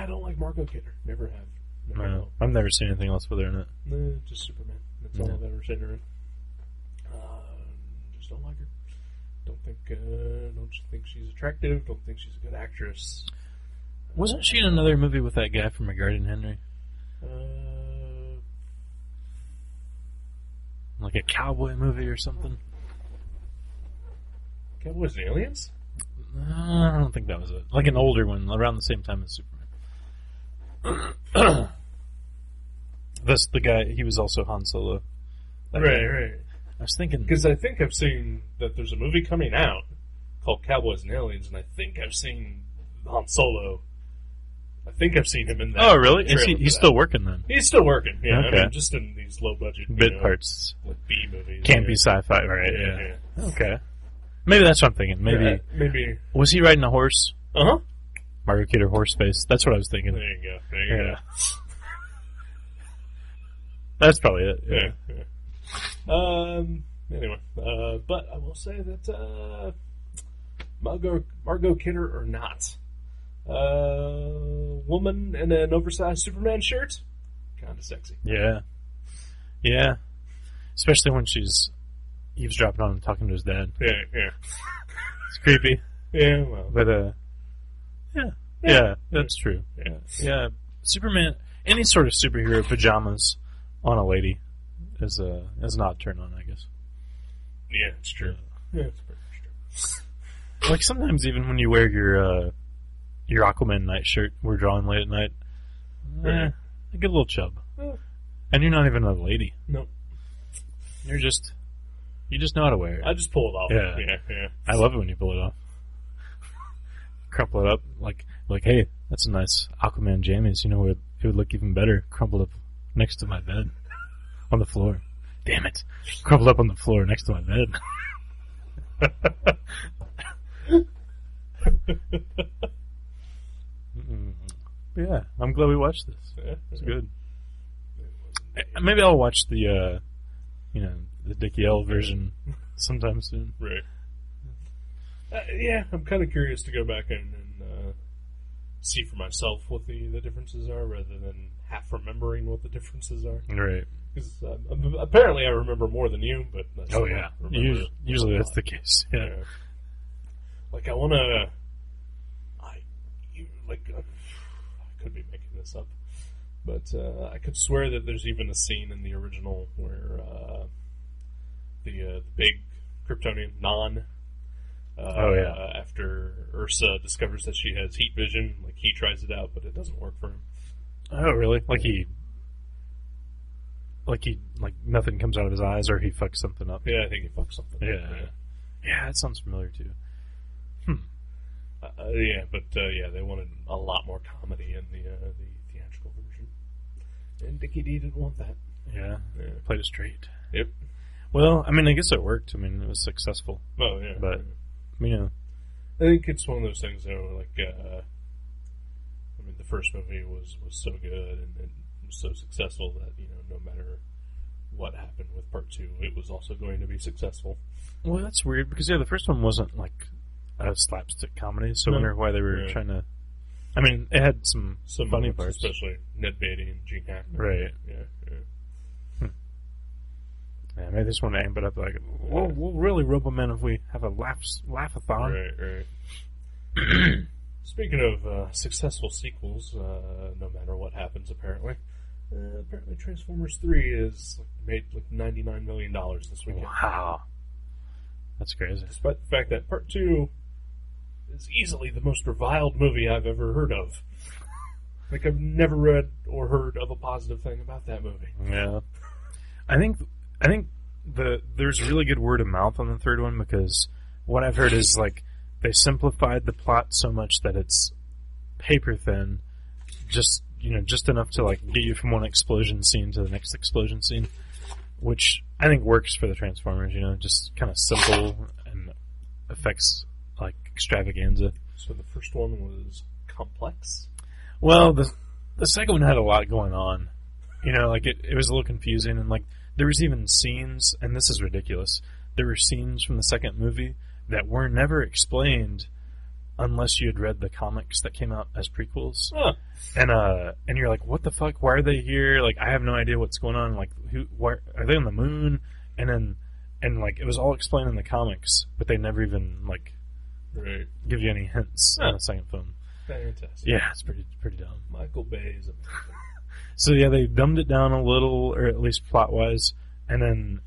don't like Margot Kidder. Never have. No, I've never seen anything else with her in it. No, just Superman. That's all I've ever seen her in. Just don't like her. Don't think she's attractive. Don't think she's a good actress. Wasn't she in another movie with that guy from Regarding Henry? Like a cowboy movie or something? Cowboys and Aliens? I don't think that was it. Like an older one, around the same time as Superman. That's the guy, he was also Han Solo. Right. I was thinking... Because I think I've seen that there's a movie coming out called Cowboys and Aliens, and I think I've seen Han Solo. I think I've seen him in that. Oh, really? He's still working then? He's still working, yeah. Okay. I mean, just in these low-budget... Bit parts. Like B movies. Can't be sci-fi, right? Yeah. Okay. Maybe that's what I'm thinking. Maybe. Was he riding a horse? Uh-huh. Margot Kidder horse face. That's what I was thinking. There you go. There you go. That's probably it. Anyway, but I will say that Margot Kidder or not, woman in an oversized Superman shirt, kind of sexy. Yeah. Especially when she's eavesdropping on him talking to his dad. Yeah. It's creepy. Yeah, well, but that's true. Yeah. Superman, any sort of superhero pajamas on a lady is an odd turn on, I guess. Yeah, it's true. Yeah, it's pretty true. Like sometimes even when you wear your Aquaman night shirt, we're drawing late at night. I get a little chub, and you're not even a lady. Nope. You just know how to wear it. I just pull it off. Yeah. I love it when you pull it off. Crumple it up like hey, that's a nice Aquaman jammies. You know, it would look even better crumpled up next to my bed on the floor. Damn it, crumpled up on the floor next to my bed. Yeah, I'm glad we watched this. It's good. Maybe I'll watch the Dickie L version sometime soon. Right. I'm kind of curious to go back and see for myself what the differences are, rather than half remembering what the differences are. Right. Because apparently I remember more than you, but usually that's the case. Yeah. Like I want to. I could be making this up, but I could swear that there's even a scene in the original where the big Kryptonian Non. After Ursa discovers that she has heat vision, like he tries it out, but it doesn't work for him. Oh, really? Like nothing comes out of his eyes, or he fucks something up. Yeah, I think he fucks something up. Yeah, that sounds familiar too. Yeah, but they wanted a lot more comedy in the theatrical version, and Dickie D didn't want that. Yeah, played it straight. Yep. Well, I mean, I guess it worked. I mean, it was successful. Oh yeah, But you know, I think it's one of those things, like I mean, the first movie was so good and so successful that no matter what happened with part 2, it was also going to be successful. well, that's weird because the first one wasn't like a slapstick comedy, so I No. wonder why they were trying to. I mean, it had some funny moments, parts, especially Ned Beatty and Gene Hackman. right? Yeah. Yeah, maybe they just want to amp it up. Like, we'll really rub them in if we have a laugh-a-thon. Right. Speaking of successful sequels, no matter what happens, apparently Transformers 3 is made like $99 million this weekend. Wow, that's crazy. Despite the fact that part 2 is easily the most reviled movie I've ever heard of. Like, I've never read or heard of a positive thing about that movie. Yeah, I think there's really good word of mouth on the third one because what I've heard is like they simplified the plot so much that it's paper thin, just enough to like get you from one explosion scene to the next explosion scene, which I think works for the Transformers. Just kind of simple and affects like extravaganza. So the first one was complex. Well, the second one had a lot going on. Like it was a little confusing, and like there was even scenes, and this is ridiculous. There were scenes from the second movie that were never explained unless you had read the comics that came out as prequels. Huh. And you're like, what the fuck? Why are they here? Like, I have no idea what's going on. Like, why are they on the moon? And like it was all explained in the comics, but they never even like give you any hints in the second film. Fantastic. Yeah, it's pretty dumb. Michael Bay is amazing. So yeah, they dumbed it down a little, or at least plot-wise. And then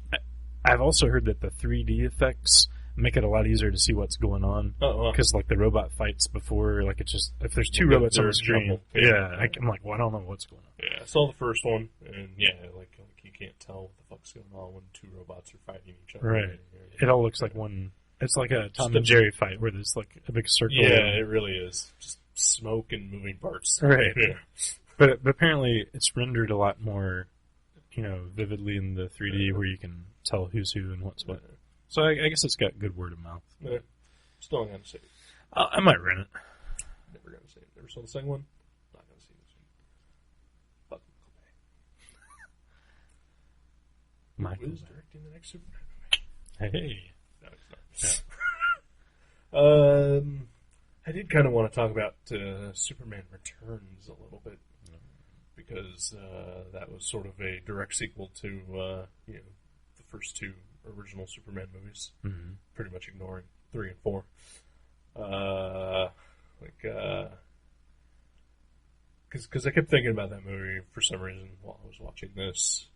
I've also heard that the 3D effects make it a lot easier to see what's going on. Because like the robot fights before, like it's just if there's two robots on the screen, I'm like, well, I don't know what's going on. Yeah, I saw the first one, and like you can't tell what the fuck's going on when two robots are fighting each other. Right. It all looks like one. It's like a Tom and Jerry fight where there's like a big circle. Yeah, it really is. Just smoke and moving parts. Right. Yeah. But apparently it's rendered a lot more, vividly in the 3D where you can tell who's who and what's what. So I guess it's got good word of mouth. Yeah. Still not gonna see it. I might rent it. Never gonna see it. Never saw the second one. Not gonna see this one. Fuck Michael Bay. Who's directing the next Superman movie? Hey. No, it's not. I did kind of want to talk about Superman Returns a little bit because that was sort of a direct sequel to the first two original Superman movies, pretty much ignoring 3 and 4. Because I kept thinking about that movie for some reason while I was watching this,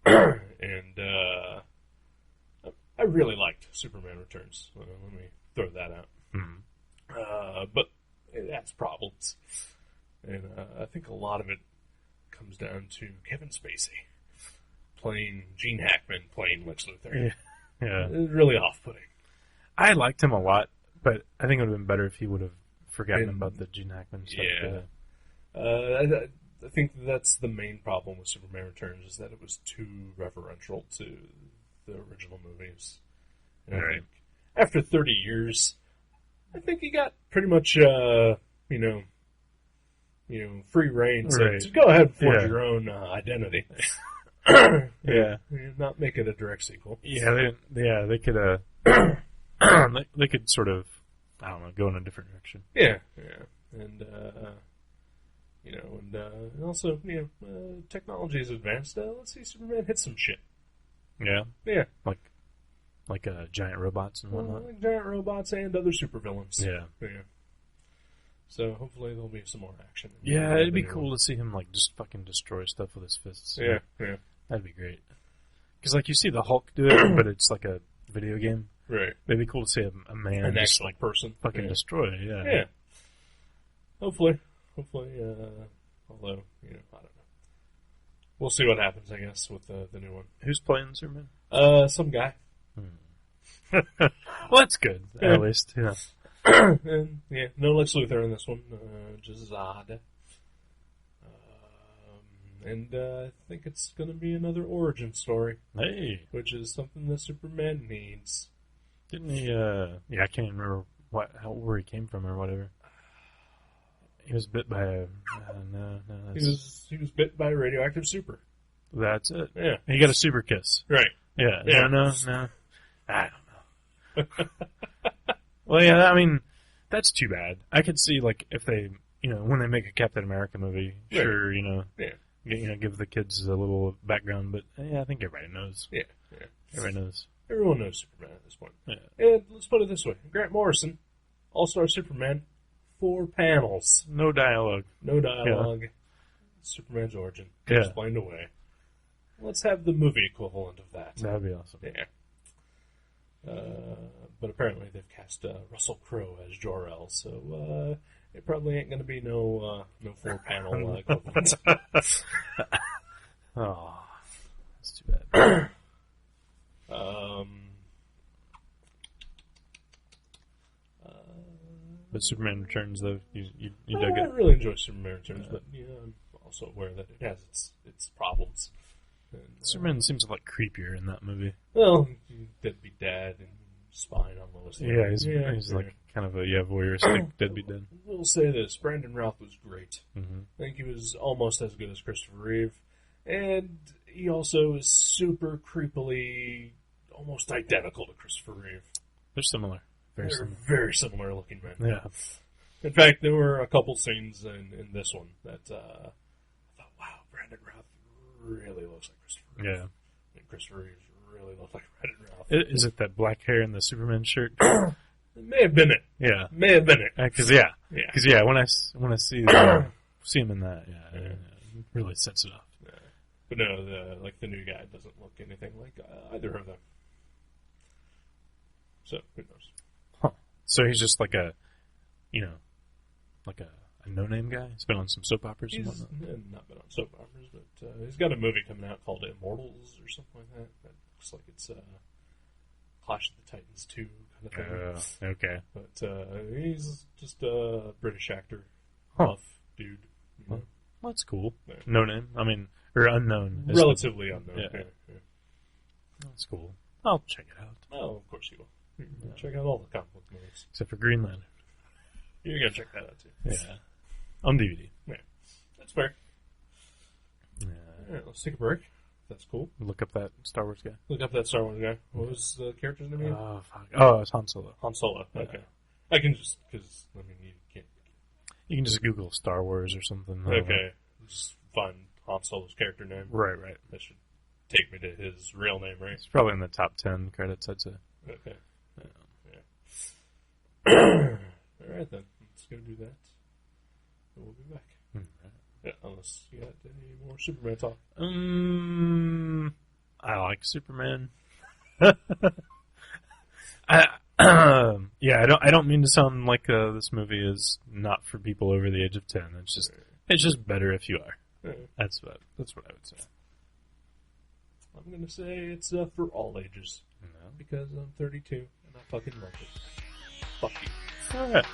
and I really liked Superman Returns. Let me throw that out. But it has problems, and I think a lot of it comes down to Kevin Spacey playing Gene Hackman playing Lex Luthor. Yeah. It's really off-putting. I liked him a lot, but I think it would have been better if he would have forgotten about the Gene Hackman stuff. Yeah. I think that's the main problem with Superman Returns is that it was too reverential to the original movies. And I think after 30 years, I think he got pretty much, free reign to go ahead and forge your own identity. Yeah. Not make it a direct sequel. Yeah, they could they could sort of, I don't know, go in a different direction. Yeah. And also, technology is advanced. Let's see Superman hit some shit. Yeah. Yeah. Like giant robots and whatnot. Like giant robots and other supervillains. Yeah. So hopefully there'll be some more action. Yeah, it'd be cool to see him like just fucking destroy stuff with his fists. Yeah. That'd be great. Because like you see the Hulk do it, but it's like a video game. Right. It'd be cool to see a man, an just actual like person, fucking destroy. Yeah. Hopefully, although I don't know. We'll see what happens, I guess, with the new one. Who's playing Superman? Some guy. Well, that's good, at least. Yeah. And, yeah, no Lex Luthor in this one, just Zod. And I think it's going to be another origin story, which is something that Superman needs. Didn't he, I can't even remember where he came from or whatever. He was bit by a, He was bit by a radioactive super. That's it. Yeah. He got a super kiss. Right. Yeah. Yeah. No. I don't know. Well, yeah, I mean, that's too bad. I could see, like, if they, when they make a Captain America movie, sure, Yeah. give the kids a little background, but yeah, I think everybody knows. Yeah. Everybody knows. Everyone knows Superman at this point. Yeah. And let's put it this way. Grant Morrison, All-Star Superman, 4 panels. No dialogue. No dialogue. Yeah. Superman's origin. Yeah. Explained away. Let's have the movie equivalent of that. That would be awesome. Yeah. But apparently they've cast Russell Crowe as Jor-El, so it probably ain't going to be no 4-panel equivalent. Oh, that's too bad. But Superman Returns, though, you dug it. I really enjoy Superman Returns, but I'm also aware that it has its problems. And, Superman seems a lot creepier in that movie. Well, deadbeat dad and spying on Lois Lane. Yeah, he's like kind of a voyeuristic deadbeat dad. We'll say this: Brandon Routh was great. Mm-hmm. I think he was almost as good as Christopher Reeve, and he also is super creepily, almost identical to Christopher Reeve. They're similar. They're very similar looking men. Yeah. In fact, there were a couple scenes in this one that I thought, wow, Brandon Routh really looks like Christopher Reeve. Yeah. And Christopher Reeve really looks like Brandon Routh. Is it that black hair in the Superman shirt? It may have been it. Yeah. May have been it. Because when I see him in that, it really sets it off. Yeah. But no, the new guy doesn't look anything like either of them. So who knows? Huh. So he's just like a no-name guy? He's been on some soap operas and whatnot? He's not been on soap operas, but he's got a movie coming out called Immortals or something like that. That looks like it's Clash of the Titans 2 kind of thing. Okay. But he's just a British actor. Huh. Buff dude. Well, that's cool. Yeah. No name? I mean, or unknown. Relatively unknown. Yeah. Yeah. That's cool. I'll check it out. Oh, of course you will. Check out all the comic book movies. Except for Green Lantern. You're going to check that out, too. Yeah. On DVD. Yeah. That's fair. Yeah. All right, let's take a break. That's cool. Look up that Star Wars guy. Look up that Star Wars guy. What was the character's name again? Oh, fuck. Oh, it's Han Solo. Han Solo. Yeah. Okay. I can just, because, you can't. You can just Google Star Wars or something. Okay. Just find Han Solo's character name. Right. That should take me to his real name, right? It's probably in the top 10 credits, I'd say. Okay. Yeah. All right, then. Let's go do that. And we'll be back. Right. Yeah, unless you got any more Superman talk. I like Superman. I don't mean to sound like this movie is not for people over the age of 10. It's just better if you are. Yeah. That's what I would say. I'm gonna say it's for all ages. No. Because I'm 32 and I fucking love it. Fuck you. All right.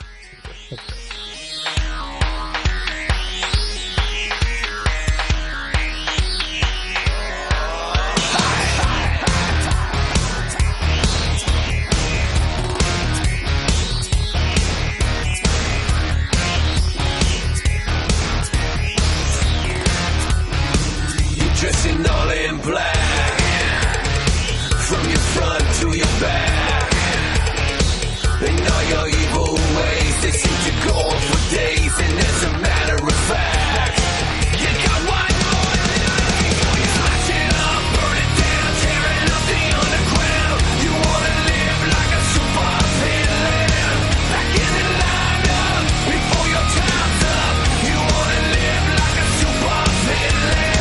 Dressing all in black, from your front to your back, and all your evil ways, they seem to go on for days, and as a matter of fact, you got one more night before you smash it up, burn it down, tearing up the underground. You wanna live like a super villain, back in the lineup before your time's up. You wanna live like a super villain.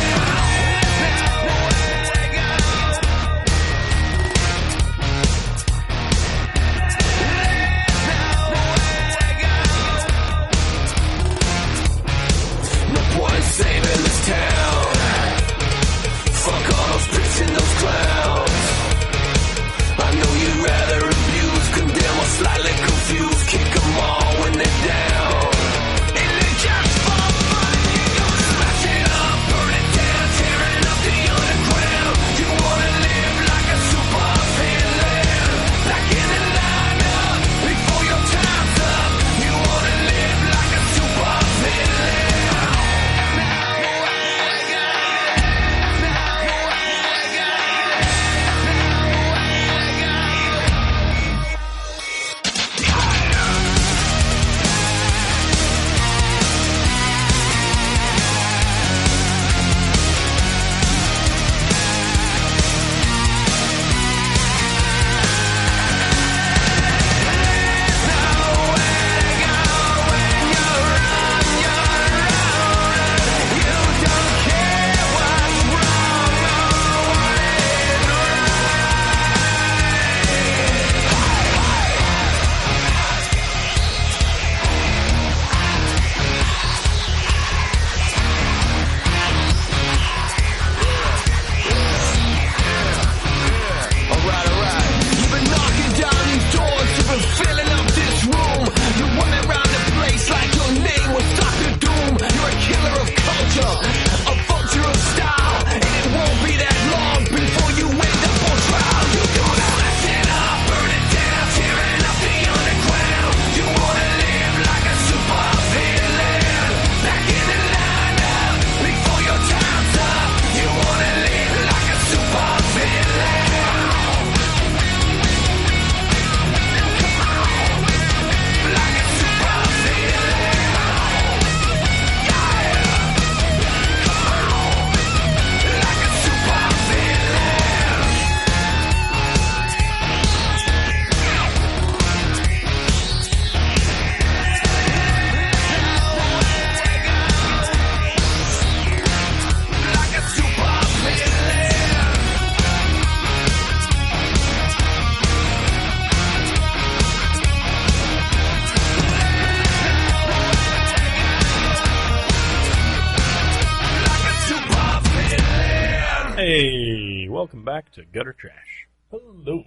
Hey, welcome back to Gutter Trash. Hello.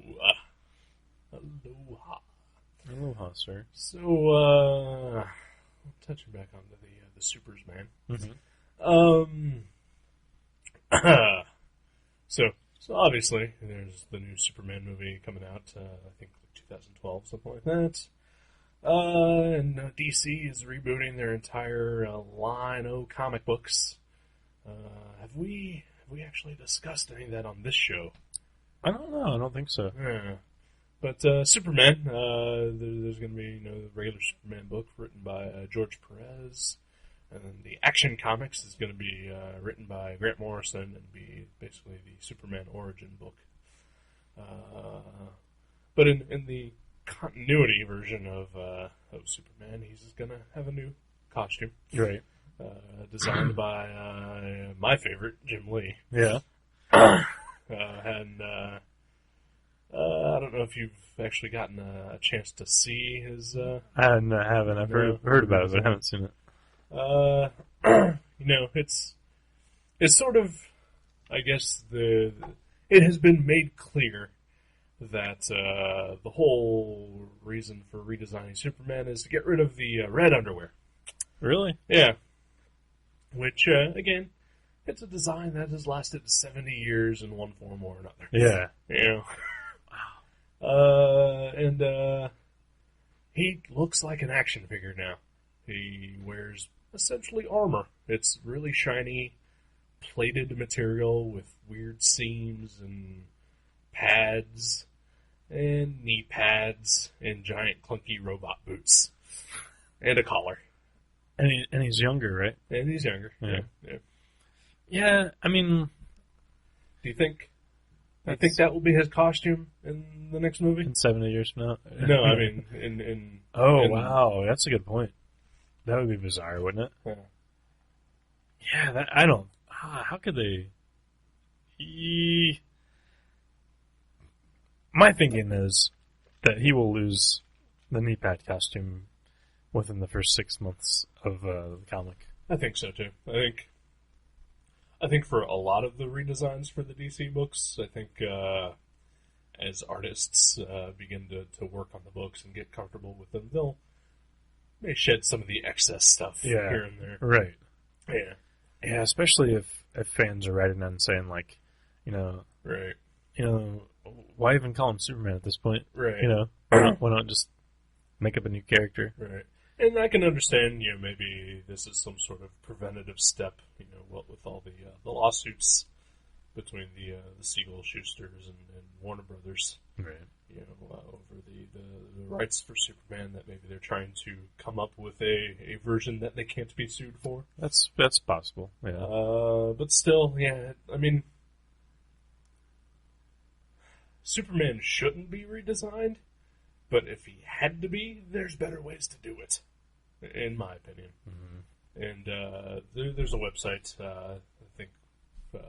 Aloha. Aloha, sir. So, touching back on the Supers, man. So obviously, there's the new Superman movie coming out, I think 2012, something like that. And DC is rebooting their entire line of comic books. Have we actually discussed any of that on this show? I don't know. I don't think so. Yeah. But Superman, there's going to be the regular Superman book written by George Perez, and then the Action Comics is going to be written by Grant Morrison and be basically the Superman origin book. But in the continuity version of Superman, he's going to have a new costume. Right. Designed by my favorite, Jim Lee. Yeah. And I don't know if you've actually gotten a chance to see his... I haven't. I've heard about it, but I haven't seen it. It's sort of, I guess, it has been made clear that the whole reason for redesigning Superman is to get rid of the red underwear. Really? Yeah. Which, again, it's a design that has lasted 70 years in one form or another. Yeah. And he looks like an action figure now. He wears essentially armor. It's really shiny, plated material with weird seams and pads and knee pads and giant clunky robot boots and a collar. And he's younger, right? And he's younger. Yeah. Yeah. I mean, Do you think that will be his costume in the next movie? in 70 years from now? No, I mean in Wow, that's a good point. That would be bizarre, wouldn't it? Yeah, I don't... How could they... My thinking is that he will lose the knee pad costume within the first 6 months of the comic. I think so too. I think for a lot of the redesigns for the DC books, I think as artists begin to work on the books and get comfortable with them, may shed some of the excess stuff here and there. Right. Yeah. Yeah, especially if fans are writing in saying, like, Right. Why even call him Superman at this point? Right. Why not just make up a new character? Right. And I can understand, maybe this is some sort of preventative step, what with all the lawsuits between the Siegel Schusters and Warner Brothers, Right. Over the rights for Superman, that maybe they're trying to come up with a version that they can't be sued for. That's possible. Yeah. But still, I mean, Superman shouldn't be redesigned, but if he had to be, there's better ways to do it, in my opinion. Mm-hmm. And there's a website, I think you've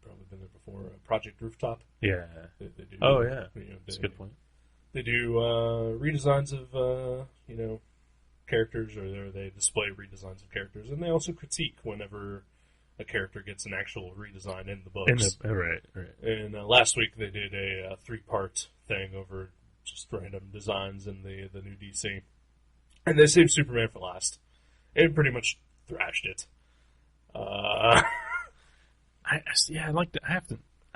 probably been there before, Project Rooftop. Yeah. They do, oh, yeah. That's a good point. They do redesigns of, characters, or they display redesigns of characters, and they also critique whenever a character gets an actual redesign in the books. Right. And last week they did a 3-part thing over just random designs in the new DC. And they saved Superman for last. It pretty much thrashed it. I'd like to. I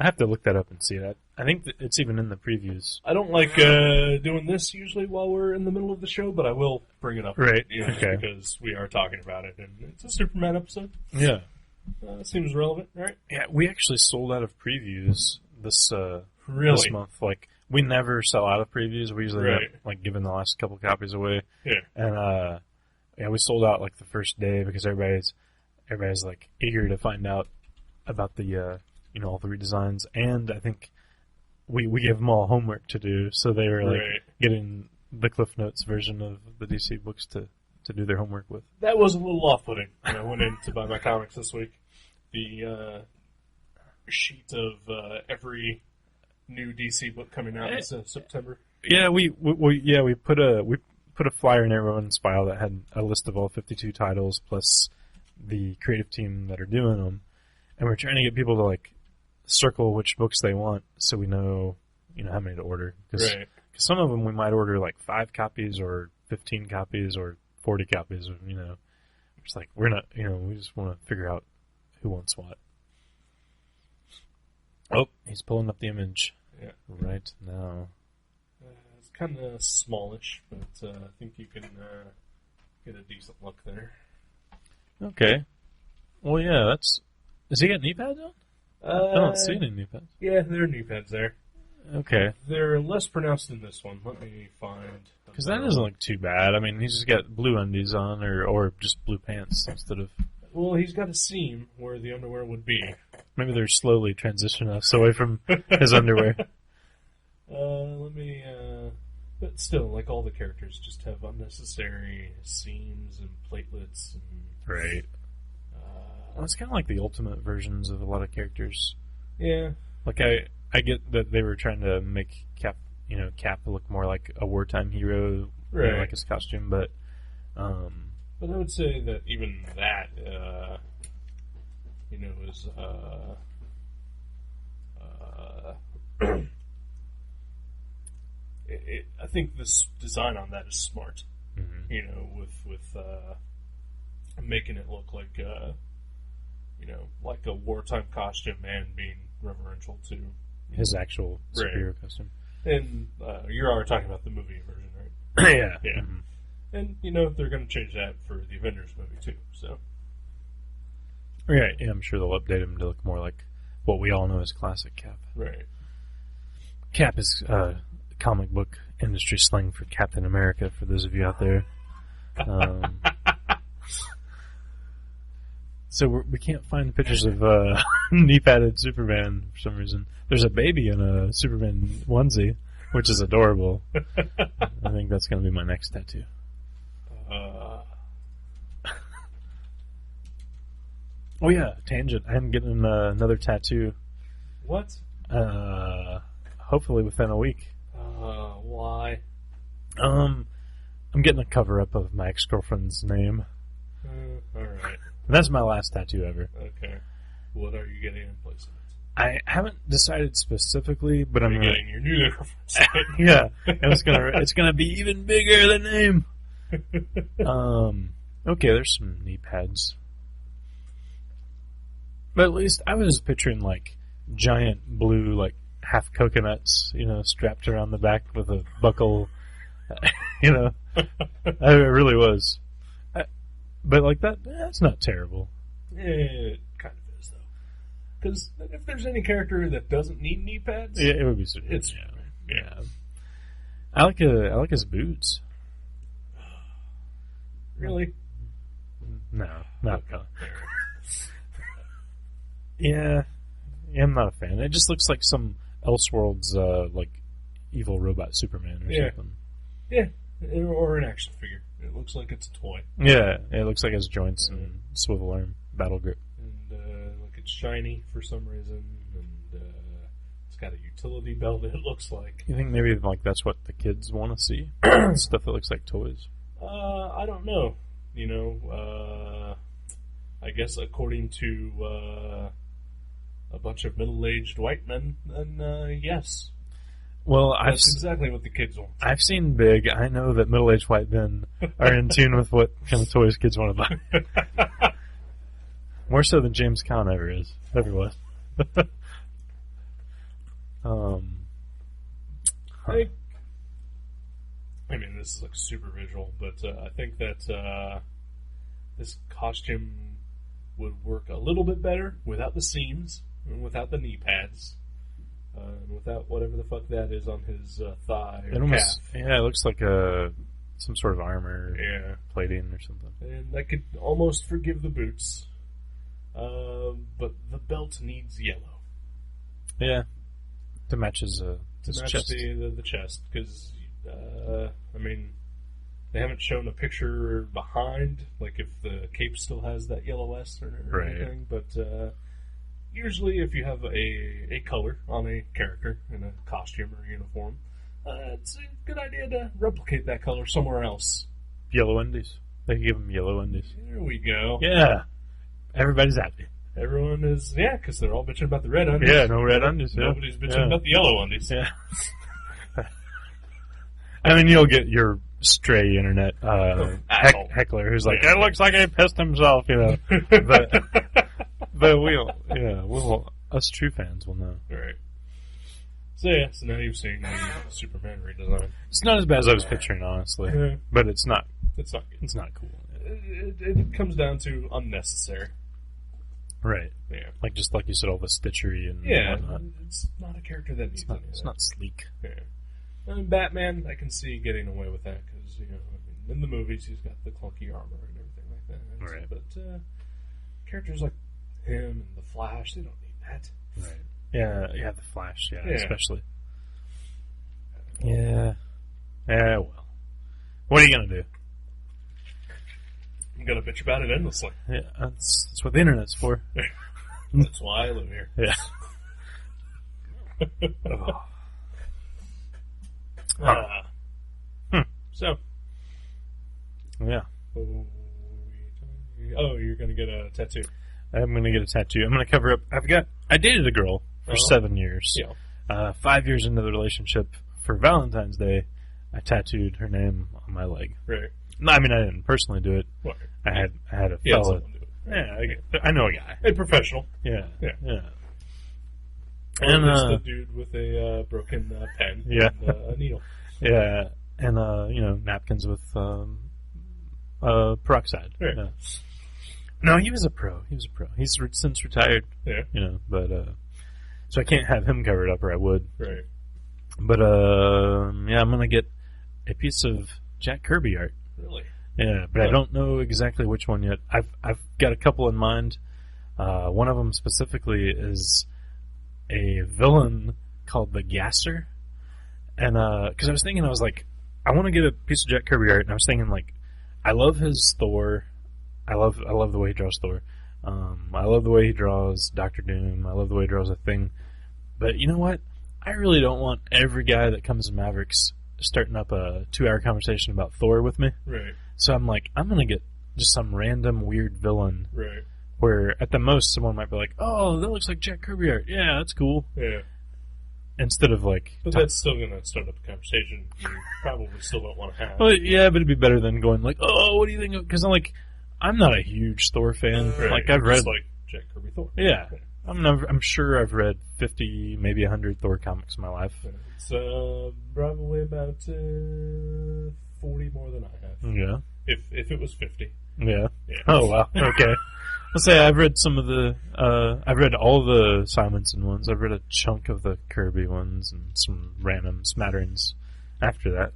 have to look that up and see that. I think that it's even in the previews. I don't like doing this usually while we're in the middle of the show, but I will bring it up. Right. Okay. Because we are talking about it, and it's a Superman episode. Yeah. Seems relevant, right? Yeah, we actually sold out of previews this month. Like, we never sell out of previews. We usually end up, giving the last couple copies away. Yeah. And we sold out like the first day because everybody's like eager to find out about the all the redesigns, and I think we gave them all homework to do, so they were getting the Cliff Notes version of the DC books to do their homework with. That was a little off-putting when I went in to buy my comics this week. The sheet of every new DC book coming out in September. Yeah, we put a flyer in everyone's file that had a list of all 52 titles plus the creative team that are doing them, and we're trying to get people to circle which books they want so we know, how many to order. Because some of them we might order like 5 copies or 15 copies or 40 copies. It's like we're not, we just want to figure out who wants what. Oh, he's pulling up the image right now. It's kind of smallish, but I think you can get a decent look there. Okay. Well, yeah, has he got knee pads on? I don't see any knee pads. Yeah, there are knee pads there. Okay. They're less pronounced in this one. Let me find. Because that doesn't look too bad. I mean, he's just got blue undies on, or just blue pants instead of... Well, he's got a seam where the underwear would be. Maybe they're slowly transitioning us away from his underwear. Let me... But still, like all the characters, just have unnecessary seams and platelets and... Right. Well, it's kind of like the ultimate versions of a lot of characters. Yeah. Like, I get that they were trying to make Cap look more like a wartime hero, right? Like his costume, but I would say that even that, is I think this design on that is smart. Mm-hmm. With making it look like like a wartime costume and being reverential to his actual superhero costume. And you're already talking about the movie version, right? Yeah. Mm-hmm. And, they're going to change that for the Avengers movie, too, so. Right, yeah, I'm sure they'll update him to look more like what we all know as classic Cap. Right. Cap is comic book industry slang for Captain America, for those of you out there. So we can't find pictures of knee-padded Superman for some reason. There's a baby in a Superman onesie, which is adorable. I think that's going to be my next tattoo. Oh yeah, tangent. I'm getting another tattoo. What? Hopefully within a week. Why? I'm getting a cover-up of my ex-girlfriend's name. Alright. That's my last tattoo ever. Okay. What are you getting in place of it? I haven't decided specifically, but I'm getting your new girlfriend's name. Yeah, and it's gonna be even bigger the name. Okay, there's some knee pads, but at least I was picturing like giant blue, like half coconuts, strapped around the back with a buckle. I really was. But like that's not terrible. It kind of is, though. Because if there's any character that doesn't need knee pads, yeah, it would be super. It's yeah. I like his boots. Really? No, not really. Yeah, I'm not a fan. It just looks like some Elseworlds like evil robot Superman or something. Yeah, or an action figure. It looks like it's a toy. Yeah, it looks like it has joints and swivel arm, battle grip. And like it's shiny for some reason, and it's got a utility belt, it looks like. You think maybe like that's what the kids want to see? Stuff that looks like toys? I don't know. I guess according to a bunch of middle-aged white men, then yes. Well, that's exactly what the kids want. I've seen Big. I know that middle-aged white men are in tune with what kind of toys kids want to buy. More so than James Caan ever was. I mean, this is like super visual, but I think that this costume would work a little bit better without the seams and without the knee pads. And without whatever the fuck that is on his thigh or calf. Yeah, it looks like some sort of armor plating or something. And I could almost forgive the boots. But the belt needs yellow. Yeah. To match his chest. The chest. Because, I mean, they haven't shown a picture behind, like if the cape still has that yellow S or anything. But, usually, if you have a color on a character in a costume or uniform, it's a good idea to replicate that color somewhere else. Yellow undies. They give them yellow undies. There we go. Yeah. Everybody's happy. Everyone is, because they're all bitching about the red undies. Yeah, no red undies. Yeah. Nobody's bitching about the yellow undies. Yeah. I mean, you'll get your stray internet heckler who's like, "It looks like he pissed himself," But we'll us true fans will know. Right. So now you've seen the Superman redesign. It's not as bad as I was picturing, honestly. Yeah. But it's not. It's not good. It's not cool. It comes down to unnecessary. Right. Yeah. Like just like you said, all the stitchery and whatnot. It's not a character that needs It's not sleek. Yeah. I mean, Batman, I can see getting away with that because in the movies he's got the clunky armor and everything like that. Right. But characters like him and the Flash, they don't need that. Right. Yeah, the Flash, especially. Well, Well. What are you gonna do? I'm gonna bitch about it endlessly. Yeah, that's what the internet's for. That's why I live here. Yeah. So. Yeah. Oh, you're gonna get a tattoo. I'm gonna get a tattoo. I'm gonna cover up. I dated a girl for 7 years. Yeah. 5 years into the relationship, for Valentine's Day, I tattooed her name on my leg. Right. No, I mean, I didn't personally do it. What? I had a Yeah, fella. someone do it. Yeah, I know a guy. A professional. Yeah. And just a dude with a broken pen and a needle. Yeah, and napkins with peroxide. Right. Yeah. No, he was a pro. He's since retired. Yeah. But so I can't have him covered up, or I would. Right. But I'm gonna get a piece of Jack Kirby art. Really? Yeah, but I don't know exactly which one yet. I've got a couple in mind. One of them specifically is a villain called the Gasser, and because I was thinking, I was like, I want to get a piece of Jack Kirby art, and I was thinking, like, I love his Thor. I love the way he draws Thor. I love the way he draws Doctor Doom. I love the way he draws a Thing. But you know what? I really don't want every guy that comes in Mavericks starting up a 2-hour conversation about Thor with me. Right. So I'm like, I'm gonna get just some random weird villain. Right. Where at the most someone might be like, "Oh, that looks like Jack Kirby art. Yeah, that's cool." Yeah. Instead of like, but that's still going to start up a conversation you probably still don't want to have. Well, yeah, but it'd be better than going like, "Oh, what do you think of?" Because I'm not a huge Thor fan. Right. Like I've read, just like Jack Kirby Thor. Yeah. I'm sure I've read 50, maybe 100 Thor comics in my life. It's probably about 40 more than I have. Yeah. If it was 50. Yeah. Oh wow. Okay. Let's say I've read some of the. I've read all the Simonson ones. I've read a chunk of the Kirby ones and some random smatterings after that.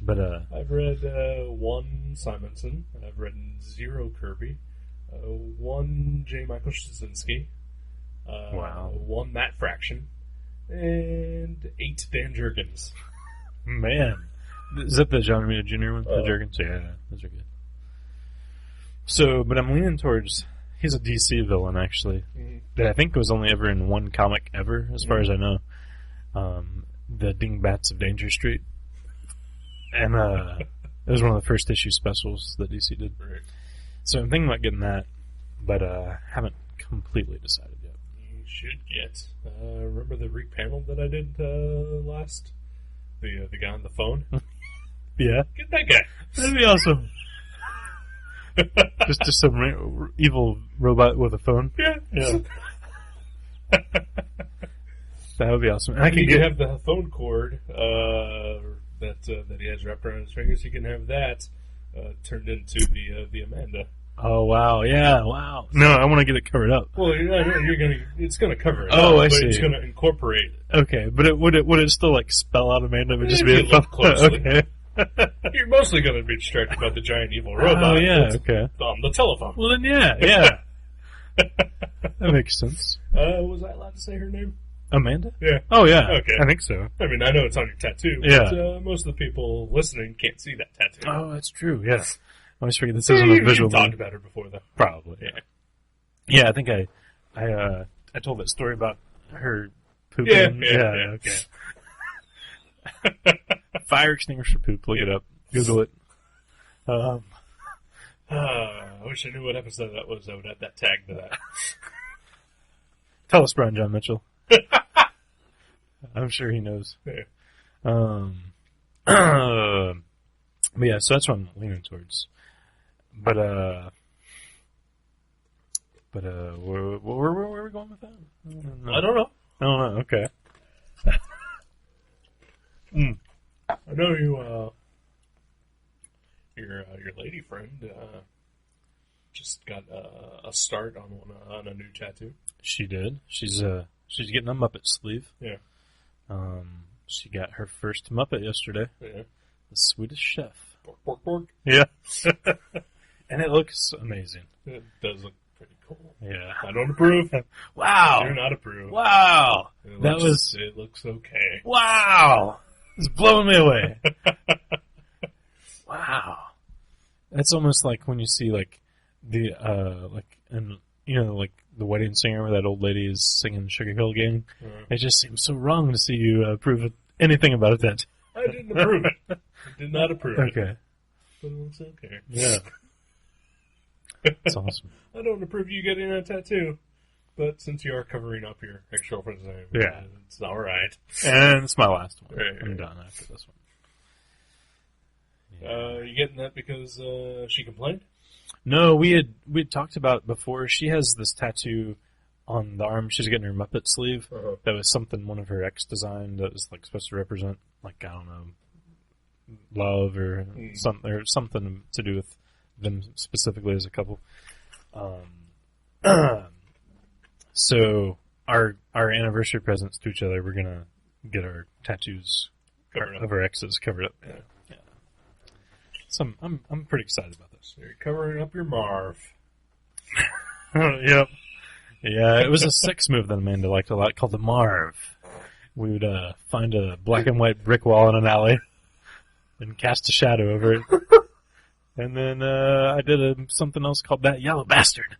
But I've read 1 Simonson. I've read 0 Kirby. 1 J. Michael Straczynski. Wow. 1 Matt Fraction. And 8 Dan Jurgens. Man. Is that the John Romita Jr. one? The Jurgens? Yeah, those are good. So, but I'm leaning towards, he's a DC villain, actually. Mm-hmm. That I think was only ever in 1 comic ever, as far as I know. The Dingbats of Danger Street. And it was one of the first issue specials that DC did. Right. So I'm thinking about getting that, but haven't completely decided yet. You should get. Remember the Rick panel that I did last? The guy on the phone? Yeah. Get that guy. That'd be awesome. just some evil robot with a phone. Yeah. That would be awesome. And I can can have the phone cord that he has wrapped around his fingers. You can have that turned into the Amanda. Oh wow! Yeah, wow. No, I want to get it covered up. Well, it's gonna cover it. Oh, I but see. It's gonna incorporate it. Okay, but would it still like spell out Amanda? Would just be you look closely. Okay. You're mostly gonna be distracted by the giant evil robot. Oh yeah, okay. On the telephone. Well then, yeah. That makes sense. Was I allowed to say her name? Amanda? Yeah. Oh yeah. Okay. I think so. I mean, I know it's on your tattoo. Yeah. But most of the people listening can't see that tattoo. Oh, that's true. Yes. I always forget this isn't a visual. You've talked about her before, though. Probably. Yeah. Yeah, I think I told that story about her pooping. Yeah. Okay. Fire extinguisher poop. Look it up. Google it. I wish I knew what episode that was. I would add that tag to that. Tell us, Brian John Mitchell. I'm sure he knows. Yeah. But yeah, so that's what I'm leaning towards. But where are we going with that? I don't know. I don't know. Okay. I know you. Your lady friend just got a start on a new tattoo. She did. She's getting a Muppet sleeve. Yeah. She got her first Muppet yesterday. Yeah. The Swedish Chef. Pork, pork, pork. Yeah. And it looks amazing. It does look pretty cool. Yeah. I don't approve. Wow. Do not approve. Wow. It That looks, was It looks okay. wow. It's blowing me away. Wow. That's almost like when you see like the like the Wedding Singer where that old lady is singing Sugar Hill Gang. It just seems so wrong to see you approve anything about that. I didn't approve it. I did not approve it. Okay. But it looks okay. Yeah. That's awesome. I don't approve you getting a tattoo. But since you are covering up your ex-girlfriend's name, Yeah. it's alright. And it's my last one. Right. I'm done after this one. You getting that because she complained? No, we had talked about before. She has this tattoo on the arm. She's getting her Muppet sleeve. Uh-huh. That was something one of her ex designed that was like supposed to represent, like, I don't know, love or something to do with them specifically as a couple. So our anniversary presents to each other, we're gonna get our tattoos of our exes covered up. Yeah. So I'm pretty excited about this. So you're covering up your Marv. Yep. Yeah, it was a sex move that Amanda liked a lot called the Marv. We would find a black and white brick wall in an alley and cast a shadow over it. And then I did something else called That Yellow Bastard,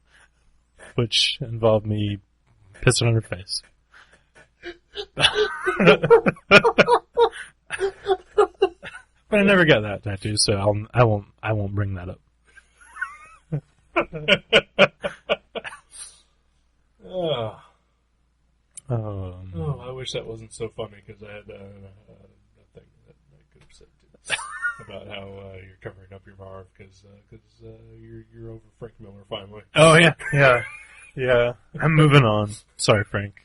which involved me pissing on her face. But I never got that tattoo, so I won't bring that up. I wish that wasn't so funny because I had a thing that I could have said too about how you're covering up your Marv because you're over Frank Miller finally. Oh yeah. I'm moving on. Sorry, Frank.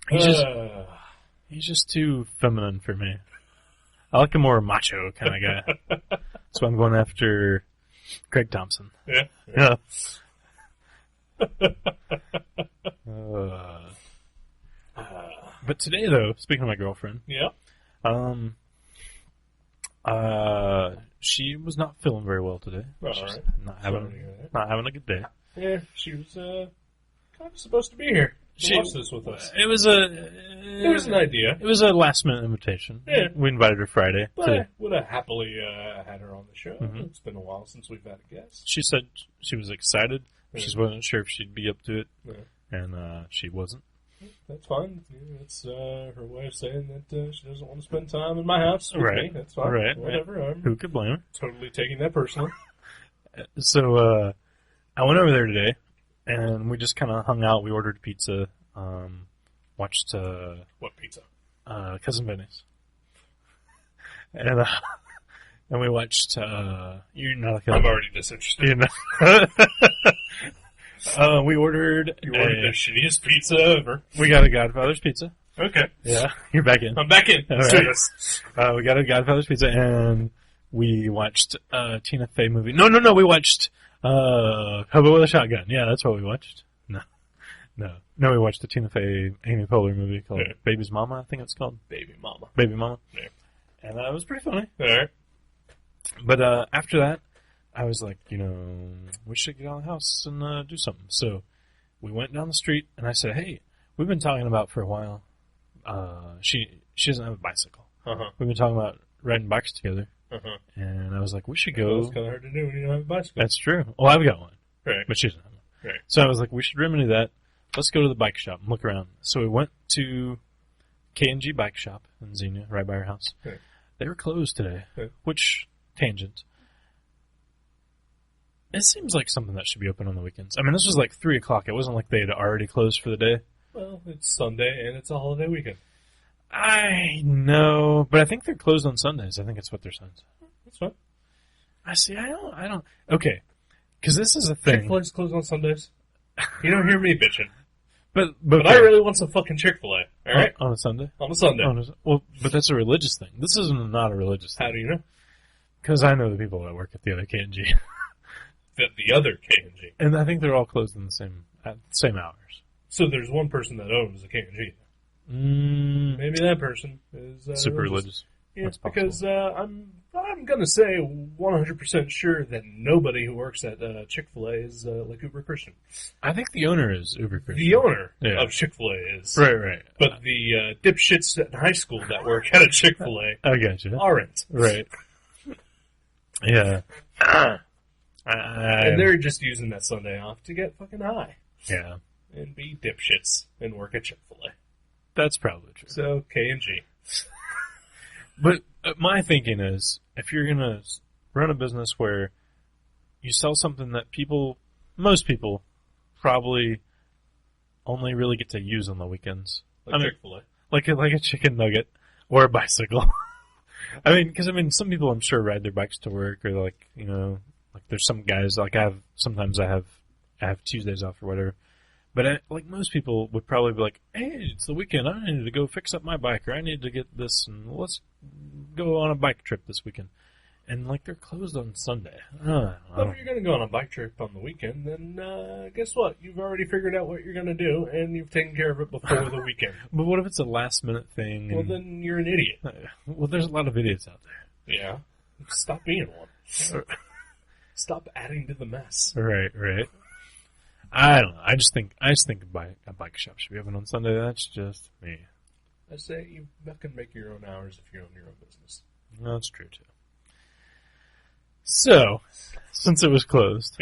He's just too feminine for me. I like a more macho kind of guy. So I'm going after Craig Thompson. Yeah. But today, though, speaking of my girlfriend, Yeah. she was not feeling very well today. All She's right. not Sorry to having hear that. a good day. Yeah, she was kind of supposed to be here. She watched this with us. It was It was an idea, It was a last minute invitation. Yeah. We invited her Friday. but I would have happily had her on the show. Mhm. It's been a while since we've had a guest. She said she was excited. Yeah. She wasn't sure if she'd be up to it, Yeah. and she wasn't. That's fine. It's her way of saying that she doesn't want to spend time in my house with Right. me. That's fine. Right. Whatever. I'm Who could blame her? totally taking that personally. So I went over there today, and we just kind of hung out. We ordered pizza, watched What pizza? Cousin Benny's, and we watched. You're not. I'm already disinterested. You know. We ordered. You ordered the shittiest pizza ever. We got a Godfather's pizza. Okay. Yeah, you're back in. I'm back in. All Let's do right. this. We got a Godfather's pizza, and we watched a Tina Fey movie. No, we watched Hobo with a Shotgun. Yeah, that's what we watched. No, we watched the Tina Fey, Amy Poehler movie called Yeah. Baby's Mama, I think it's called. Baby mama. Baby Mama. Yeah. And it was pretty funny. All right. But after that, I was like, we should get out of the house and do something. So we went down the street, and I said, hey, we've been talking about for a while. She doesn't have a bicycle. Uh-huh. We've been talking about riding bikes together. Uh-huh. And I was like, we should Well, go. it's kind of hard to do when you don't have a bicycle. That's true. Well, I've got one, Right. but she doesn't have one. Right. So I was like, we should remedy that. Let's go to the bike shop and look around. So we went to K&G Bike Shop in Xenia, right by our house. Right. They were closed today, Right. which, tangent. It seems like something that should be open on the weekends. I mean, this was like 3 o'clock. It wasn't like they had already closed for the day. Well, it's Sunday and it's a holiday weekend. I know, but I think they're closed on Sundays. I think that's what their signs. That's fine. I see. I don't. Okay, because this is a thing. Chick-fil-A's closed on Sundays. You don't hear me bitching. But I really want some fucking Chick-fil-A. All right, on a Sunday. on a Sunday. Well, but that's a religious thing. This isn't not a religious thing. How do you know? Because I know the people that work at the other K&G, The other K&G. and I think they're all closed in at the same hours. So there's one person that owns a K&G. Maybe that person is Super religious. Yeah, That's possible. because I'm gonna say 100% sure that nobody who works at Chick-fil-A is like uber Christian. I think the owner is uber Christian. The owner Yeah. of Chick-fil-A is, Right. but the dipshits at high school that work at a Chick-fil-A I got you. aren't. Right. Yeah. And they're just using that Sunday off to get fucking high Yeah. and be dipshits and work at Chick-fil-A. That's probably true. So K&G. But my thinking is, if you're going to run a business where you sell something that most people, probably only really get to use on the weekends. Like Chick-fil-A. Like a chicken nugget or a bicycle. because some people I'm sure ride their bikes to work, or like there's some guys like I have Tuesdays off or whatever. But like most people would probably be like, hey, it's the weekend. I need to go fix up my bike, or I need to get this, and let's go on a bike trip this weekend. And like they're closed on Sunday. But if you're going to go on a bike trip on the weekend, then guess what? You've already figured out what you're going to do, and you've taken care of it before the weekend. But what if it's a last minute thing? Well, then you're an idiot. Well, there's a lot of idiots out there. Yeah. Stop being one. Stop adding to the mess. Right. I don't know. I just think a bike shop should be open on Sunday. That's just me. I say you can make your own hours if you own your own business. No, that's true too. So, since it was closed,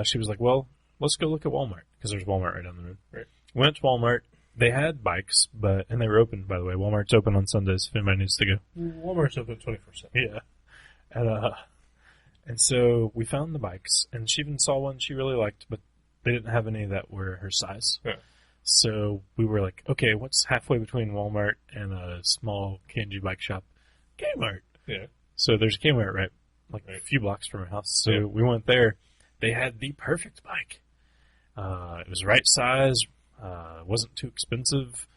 she was like, "Well, let's go look at Walmart because there's Walmart right down the road." Right. Went to Walmart. They had bikes, and they were open. By the way, Walmart's open on Sundays if anybody needs to go. Walmart's open 24/7. Yeah, and so we found the bikes, and she even saw one she really liked, but they didn't have any that were her size. Yeah. So we were like, okay, what's halfway between Walmart and a small K&G bike shop? Kmart. Yeah. So there's a Kmart right a few blocks from our house. So we went there. They had the perfect bike. It was right size. Wasn't too expensive.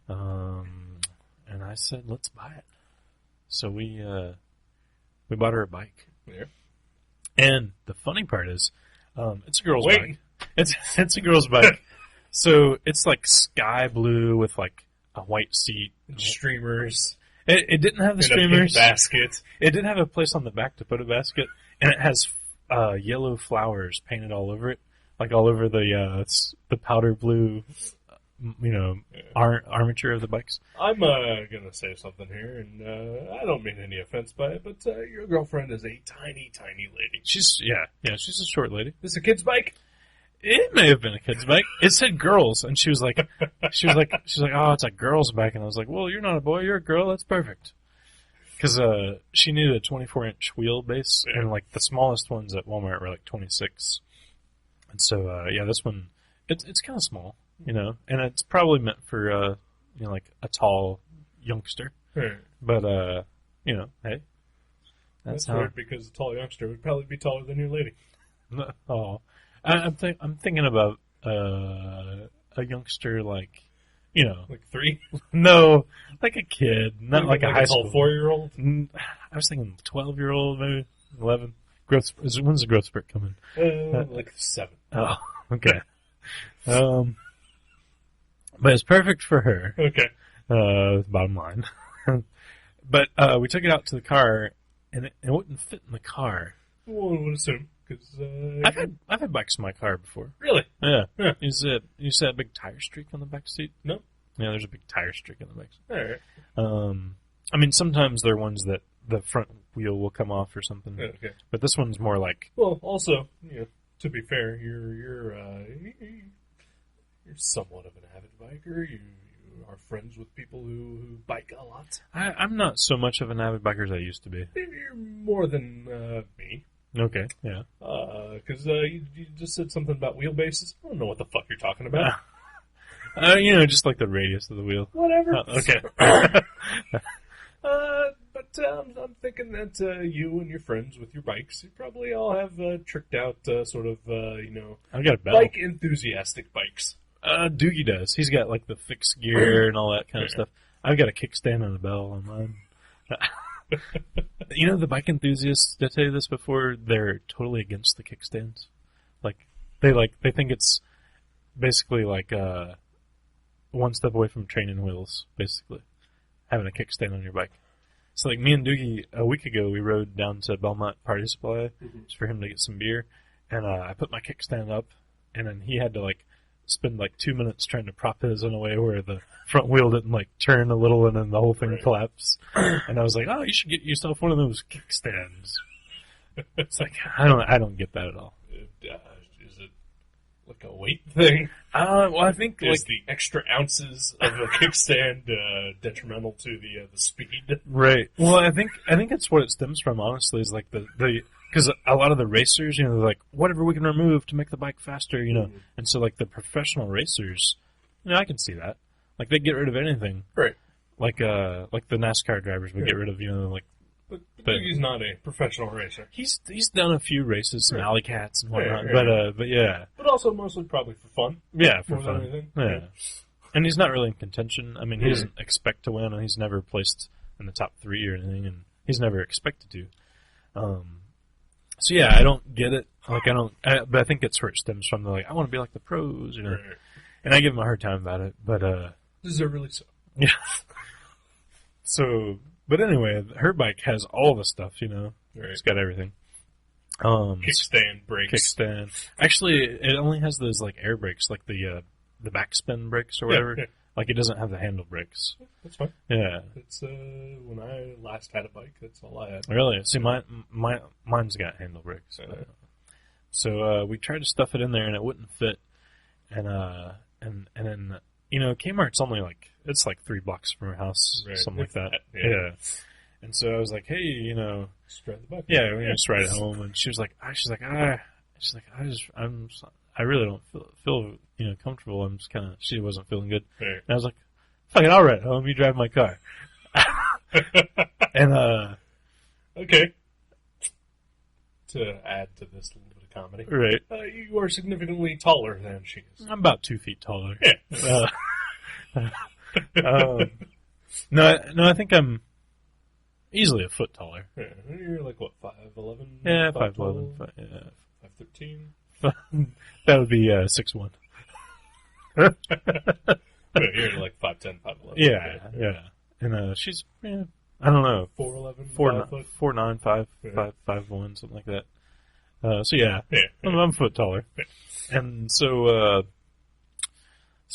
And I said, let's buy it. So we bought her a bike. Yeah. And the funny part is, it's a girl's Wait. bike. It's a girl's bike. So it's like sky blue with like a white seat. Streamers. It didn't have the In a pink streamers. basket. It did have a place on the back to put a basket, and it has yellow flowers painted all over it, like all over the powder blue, armature of the bikes. I'm gonna say something here, and I don't mean any offense by it, but your girlfriend is a tiny, tiny lady. She's she's a short lady. This a kid's bike? It may have been a kid's bike. It said girls, and she was like, oh, it's a girl's bike, and I was like, well, you're not a boy, you're a girl. That's perfect. Because she needed a 24-inch wheelbase, and like the smallest ones at Walmart were like 26. And so this one, it's kind of small, and it's probably meant for like a tall youngster. But hey, That's weird because a tall youngster would probably be taller than your lady. Oh. I'm thinking about a youngster like, Like 3? no, like a kid, not like a high school 4-year-old. I was thinking 12-year-old, maybe 11. When's the growth spurt coming? Like 7. Oh, okay. But it's perfect for her. Okay. Bottom line. But we took it out to the car, and it wouldn't fit in the car. Well, I would assume because I've had bikes in my car before. Really? Yeah. Yeah. You see that big tire streak on the back seat? No. Yeah, there's a big tire streak on the back seat. All right. Sometimes they're ones that the front wheel will come off or something. Okay. But this one's more like... Well, also, to be fair, you're somewhat of an avid biker. You are friends with people who bike a lot. I'm not so much of an avid biker as I used to be. Maybe you're more than me. Okay, yeah. Because you just said something about wheelbases. I don't know what the fuck you're talking about. Just like the radius of the wheel. Whatever. Okay. But I'm thinking that you and your friends with your bikes, you probably all have tricked out sort of, I've got a bell. bike enthusiastic bikes. Doogie does. He's got like the fixed gear and all that kind of stuff. I've got a kickstand and a bell on mine. The bike enthusiasts, did I tell you this before? They're totally against the kickstands. They think it's basically like one step away from training wheels, basically. Having a kickstand on your bike. So like me and Doogie, a week ago, we rode down to Belmont Party Supply just for him to get some beer. And I put my kickstand up, and then he had to like spend like 2 minutes trying to prop his in a way where the front wheel didn't like turn a little and then the whole thing collapsed. And I was like, oh, you should get yourself one of those kickstands. It's like, I don't get that at all. Is it like a weight thing? Well, I think Is the extra ounces of a kickstand detrimental to the speed? Right. Well, I think it's what it stems from, honestly, is like the because a lot of the racers, they're like, whatever we can remove to make the bike faster, and so like the professional racers, I can see that. Like they get rid of anything. Right. Like the NASCAR drivers would get rid of, But he's not a professional racer. He's done a few races, some alley cats and whatnot, but yeah. But also mostly probably for fun. Yeah, for more than fun. anything. Yeah. And he's not really in contention. I mean, he doesn't expect to win, and he's never placed in the top 3 or anything, and he's never expected to. So yeah, I don't get it. Like but I think it's where it stems from. They're like, I want to be like the pros, Right. And I give him a hard time about it, but deservedly so. yeah. So, but anyway, her bike has all the stuff, Right. It's got everything. Kickstand, brakes. Kickstand. Actually, it only has those like air brakes, like the backspin brakes or whatever. Yeah. Like it doesn't have the handle brakes. That's fine. Yeah. It's when I last had a bike, that's all I had. Really? See, mine's got handle brakes. So we tried to stuff it in there and it wouldn't fit. And then Kmart's only it's like 3 blocks from our house, something like that. Yeah. And so I was like, hey, Just ride the bike. yeah, we're gonna just ride it home. And she was like, I really don't feel comfortable. I'm just kind of. She wasn't feeling good. Right. And I was like, fuck it, I'll ride home. You drive my car. And okay. To add to this little bit of comedy, right, you are significantly taller than she is. I'm about 2 feet taller. Yeah. No, I think I'm easily a foot taller. Yeah. You're like what, 5'11"? Yeah, 5'11". 5'11". Yeah. 5'13". That would be 6'1". You're like 5'10", 5'11". Yeah. And she's, I don't know, 4'11", 4'9", 5'1", something like that. So yeah, I'm a foot taller. And so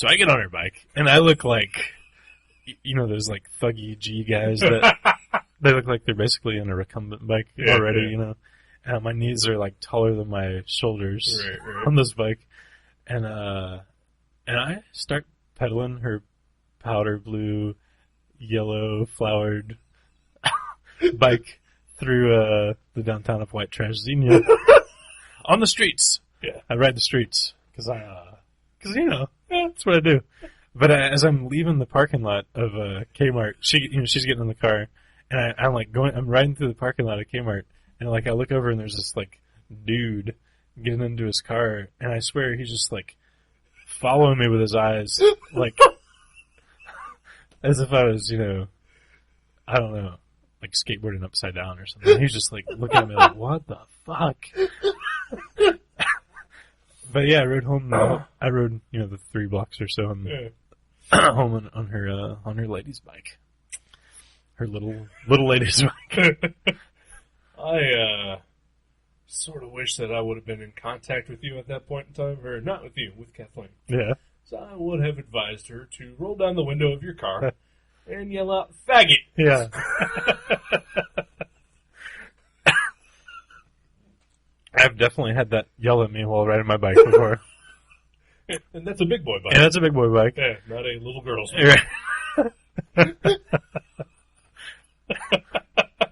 I get on her bike, and I look like, those like thuggy G guys that they look like they're basically on a recumbent bike already. And my knees are like taller than my shoulders on this bike, and I start pedaling her powder blue, yellow flowered bike through the downtown of White Trash Xenia on the streets. Yeah, I ride the streets because that's what I do. But as I'm leaving the parking lot of Kmart, she's getting in the car, and I'm riding through the parking lot of Kmart, and I look over and there's this dude getting into his car, and I swear he's just following me with his eyes, as if I was, I don't know, skateboarding upside down or something. He's just looking at me like, what the fuck? But yeah, I rode home. I rode, the 3 blocks or so home on her lady's bike, her little lady's bike. I sort of wish that I would have been in contact with you at that point in time, or not with you, with Kathleen. Yeah. So I would have advised her to roll down the window of your car and yell out, "Faggot!" Yeah. I've definitely had that yell at me while riding my bike before. And that's a big boy bike. Yeah, that's a big boy bike. Yeah, not a little girl's bike.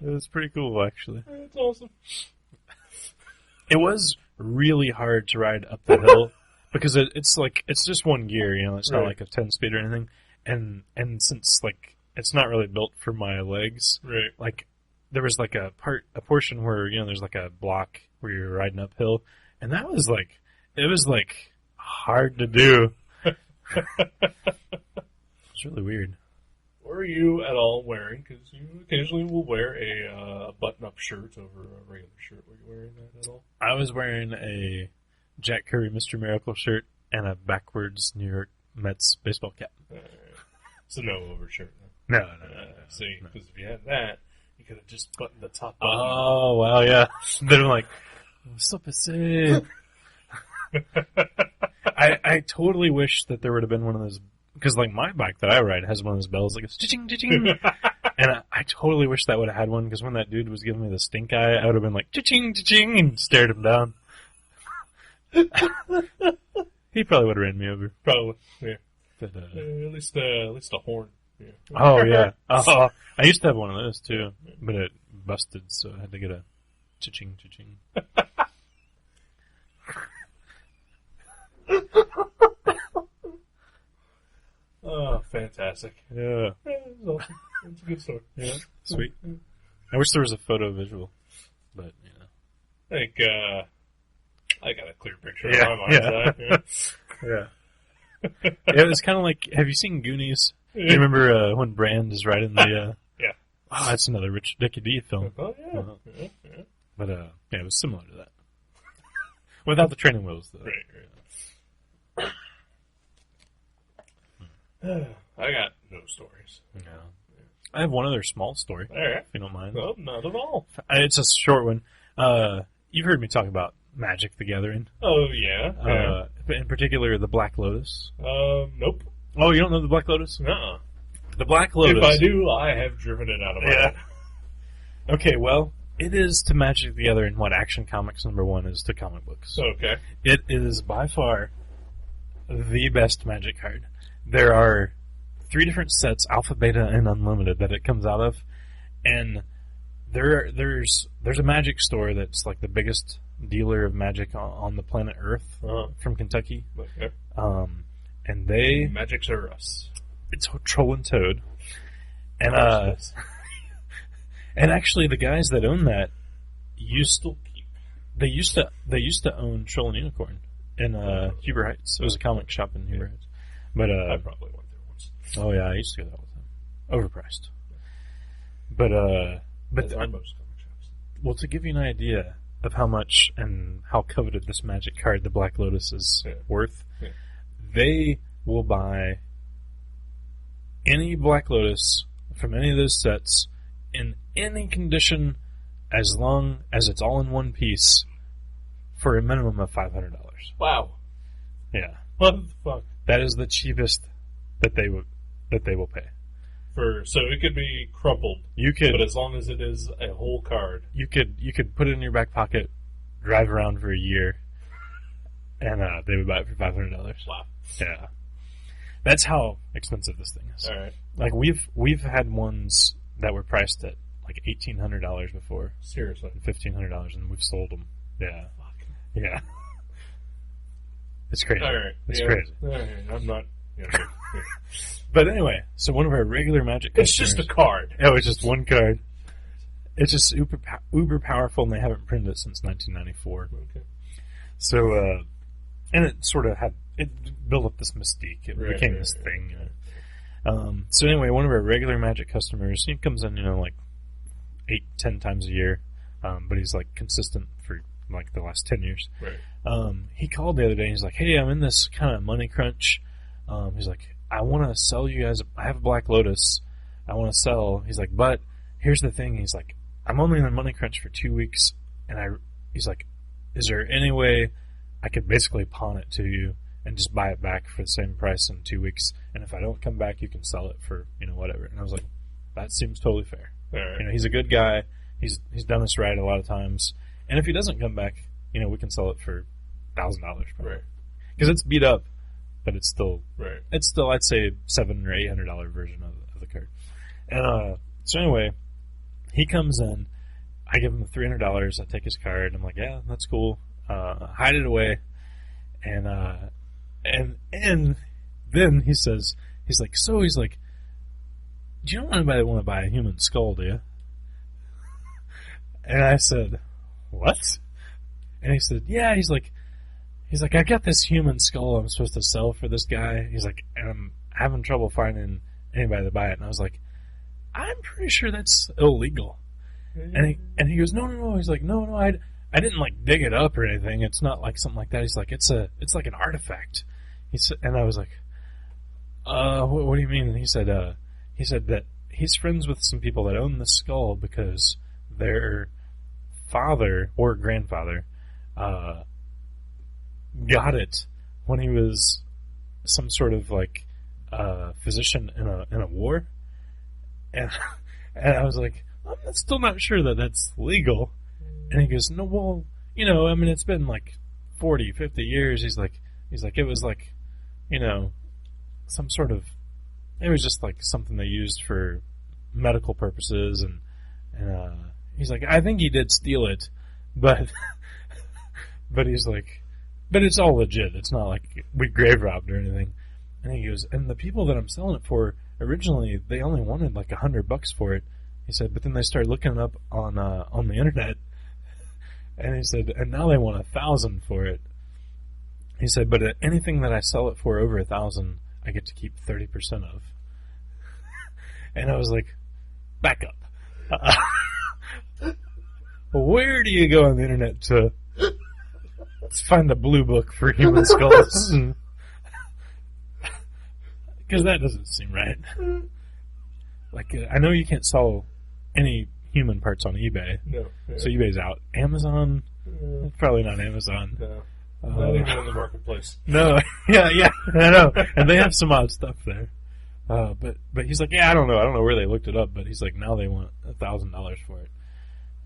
It was pretty cool, actually. That's awesome. It was really hard to ride up the hill because it's just one gear, you know. It's not like a 10-speed or anything, and since like it's not really built for my legs, Right. like there was like a portion where you know there's like a block where you're riding uphill, and that was like it was like hard to do. It's really weird. Were you at all wearing, because you occasionally will wear a button-up shirt over a regular shirt. Were you wearing that at all? I was wearing a Jack Kirby Mr. Miracle shirt and a backwards New York Mets baseball cap. So no overshirt. No. See, because if you had that, you could have just buttoned the top button. Oh, wow, yeah. They're like, stop it. I totally wish that there would have been one of those, because like my bike that I ride has one of those bells, like it's ching ching, and I totally wish that would have had one, because when that dude was giving me the stink eye, I would have been like ching ching and stared him down. He probably would have ran me over. Probably, yeah. But, at least a horn. Yeah. oh yeah, I used to have one of those too, but it busted, so I had to get a ching ching. Oh, fantastic. Yeah. It's awesome. It's a good story. Yeah, sweet. I wish there was a photo visual, but you know. I think I got a clear picture Yeah, of my mind's eye. Yeah. It was kind of like, have you seen Goonies? Yeah. You remember when Brand is riding the? Yeah. Oh, that's another Rich Dickey film. Oh yeah. Uh-huh. Yeah. But yeah, it was similar to that, without the training wheels though. Right. I got no stories. Yeah. I have one other small story, All right. if you don't mind. No, not at all. It's a short one. You've heard me talk about Magic: The Gathering. Oh yeah. In particular, the Black Lotus. Nope. Oh, you don't know the Black Lotus? Nuh-uh. The Black Lotus. If I do, I have driven it out of my head. Okay, well, it is to Magic: The Gathering what Action Comics #1 is to comic books. Okay. It is by far the best Magic card. There are 3 different sets, Alpha, Beta, and Unlimited, that it comes out of, and there's a Magic store that's like the biggest dealer of Magic on the planet Earth, from Kentucky, Okay. and they Magic's are us. it's Troll and Toad, and and actually the guys that own that used to own Troll and Unicorn in Huber Heights. It was a comic shop in Huber Heights. But I probably went there once. oh yeah, I used to go there all the time. Overpriced. But As are most comic shops. well, to give you an idea of how much and how coveted this Magic card, the Black Lotus, is worth, they will buy any Black Lotus from any of those sets in any condition, as long as it's all in one piece, for a minimum of $500. Wow. Yeah, What the fuck? that is the cheapest that they will pay. So it could be crumpled, You could but as long as it is a whole card. you could put it in your back pocket, drive around for a year, and they would buy it for $500. Wow. Yeah, that's how expensive this thing is. All right. Like we've had ones that were priced at like $1,800 before, Seriously. $1,500, and we've sold them. Yeah, Fuck. yeah. It's crazy. All right. It's Yeah. crazy. All right. I'm not. Yeah. But anyway, so one of our regular Magic It's customers, just a card. oh, it's just one card. It's just uber powerful, and they haven't printed it since 1994. Okay. So, and it sort of built up this mystique. It became this thing. You know. So anyway, one of our regular Magic customers, he comes in, like 8-10 times a year, but he's like consistent for like the last 10 years. Right. He called the other day and he's like, hey, I'm in this kind of money crunch. He's like, I want to sell you guys, I have a Black Lotus I want to sell. He's like, but here's the thing. He's like, I'm only in a money crunch for 2 weeks, and he's like, is there any way I could basically pawn it to you and just buy it back for the same price in 2 weeks, and if I don't come back, you can sell it for, whatever. And I was like, that seems totally fair. All right. He's a good guy. He's done us right a lot of times. And if he doesn't come back, we can sell it for $1,000 probably. Right. Because it's beat up, but it's still, Right. I'd say $700 or $800 version of the card. And so anyway, he comes in. I give him the $300. I take his card. I'm like, yeah, that's cool. Hide it away. And then he says, he's like, do you know anybody want to buy a human skull, do you? And I said, what? And he said, yeah, he's like, I got this human skull I'm supposed to sell for this guy. He's like, and I'm having trouble finding anybody to buy it. And I was like, I'm pretty sure that's illegal. And he goes, no. He's like, no, I didn't like dig it up or anything. It's not like something like that. He's like, it's like an artifact. He said, and I was like, what do you mean? And he said that he's friends with some people that own the skull because their father or grandfather got it when he was some sort of like physician in a war, and I was like, I'm still not sure that that's legal. And he goes, no, well, I mean, it's been like 40, 50 years. He's like, it was like, some sort of, it was just like something they used for medical purposes, and he's like, I think he did steal it, but he's like, but it's all legit. It's not like we grave robbed or anything. And he goes, and the people that I'm selling it for, originally, they only wanted like $100 for it. He said, but then they started looking it up on the internet, and he said, and now they want $1,000 for it. He said, but anything that I sell it for over $1,000, I get to keep 30% of. And I was like, back up. Where do you go on the internet to find a blue book for human skulls? Because that doesn't seem right. Like, I know you can't sell any human parts on eBay. No. Yeah. So eBay's out. Amazon? Probably not Amazon. No. Not even in the marketplace. No. Yeah, I know. And they have some odd stuff there. But he's like, yeah, I don't know where they looked it up, but he's like, now they want $1,000 for it.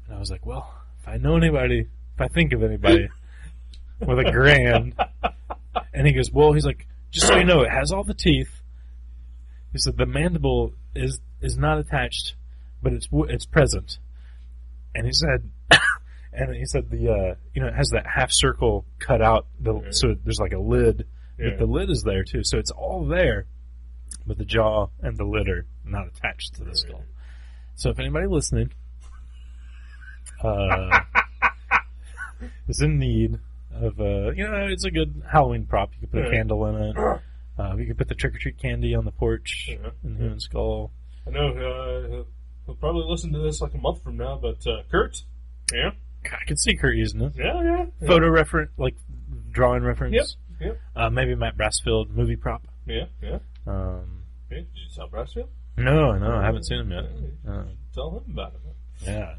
And I was like, well, if I think of anybody with $1,000, and he goes, well, he's like, just so you know, it has all the teeth. He said the mandible is not attached, but it's present. And he said, the it has that half circle cut out, so there's like a lid, but the lid is there too, so it's all there, but the jaw and the lid are not attached to the skull. So if anybody listening is in need of it's a good Halloween prop. You could put a candle in it. You could put the trick-or-treat candy on the porch in the human skull. I know he'll probably listen to this like a month from now, but Kurt, yeah? I can see Kurt using it. Yeah. Photo reference, like drawing reference. Yep. Maybe Matt Brassfield, movie prop. Yeah. Did you tell Brassfield? No, I haven't seen him yet. Tell him about it. Yeah.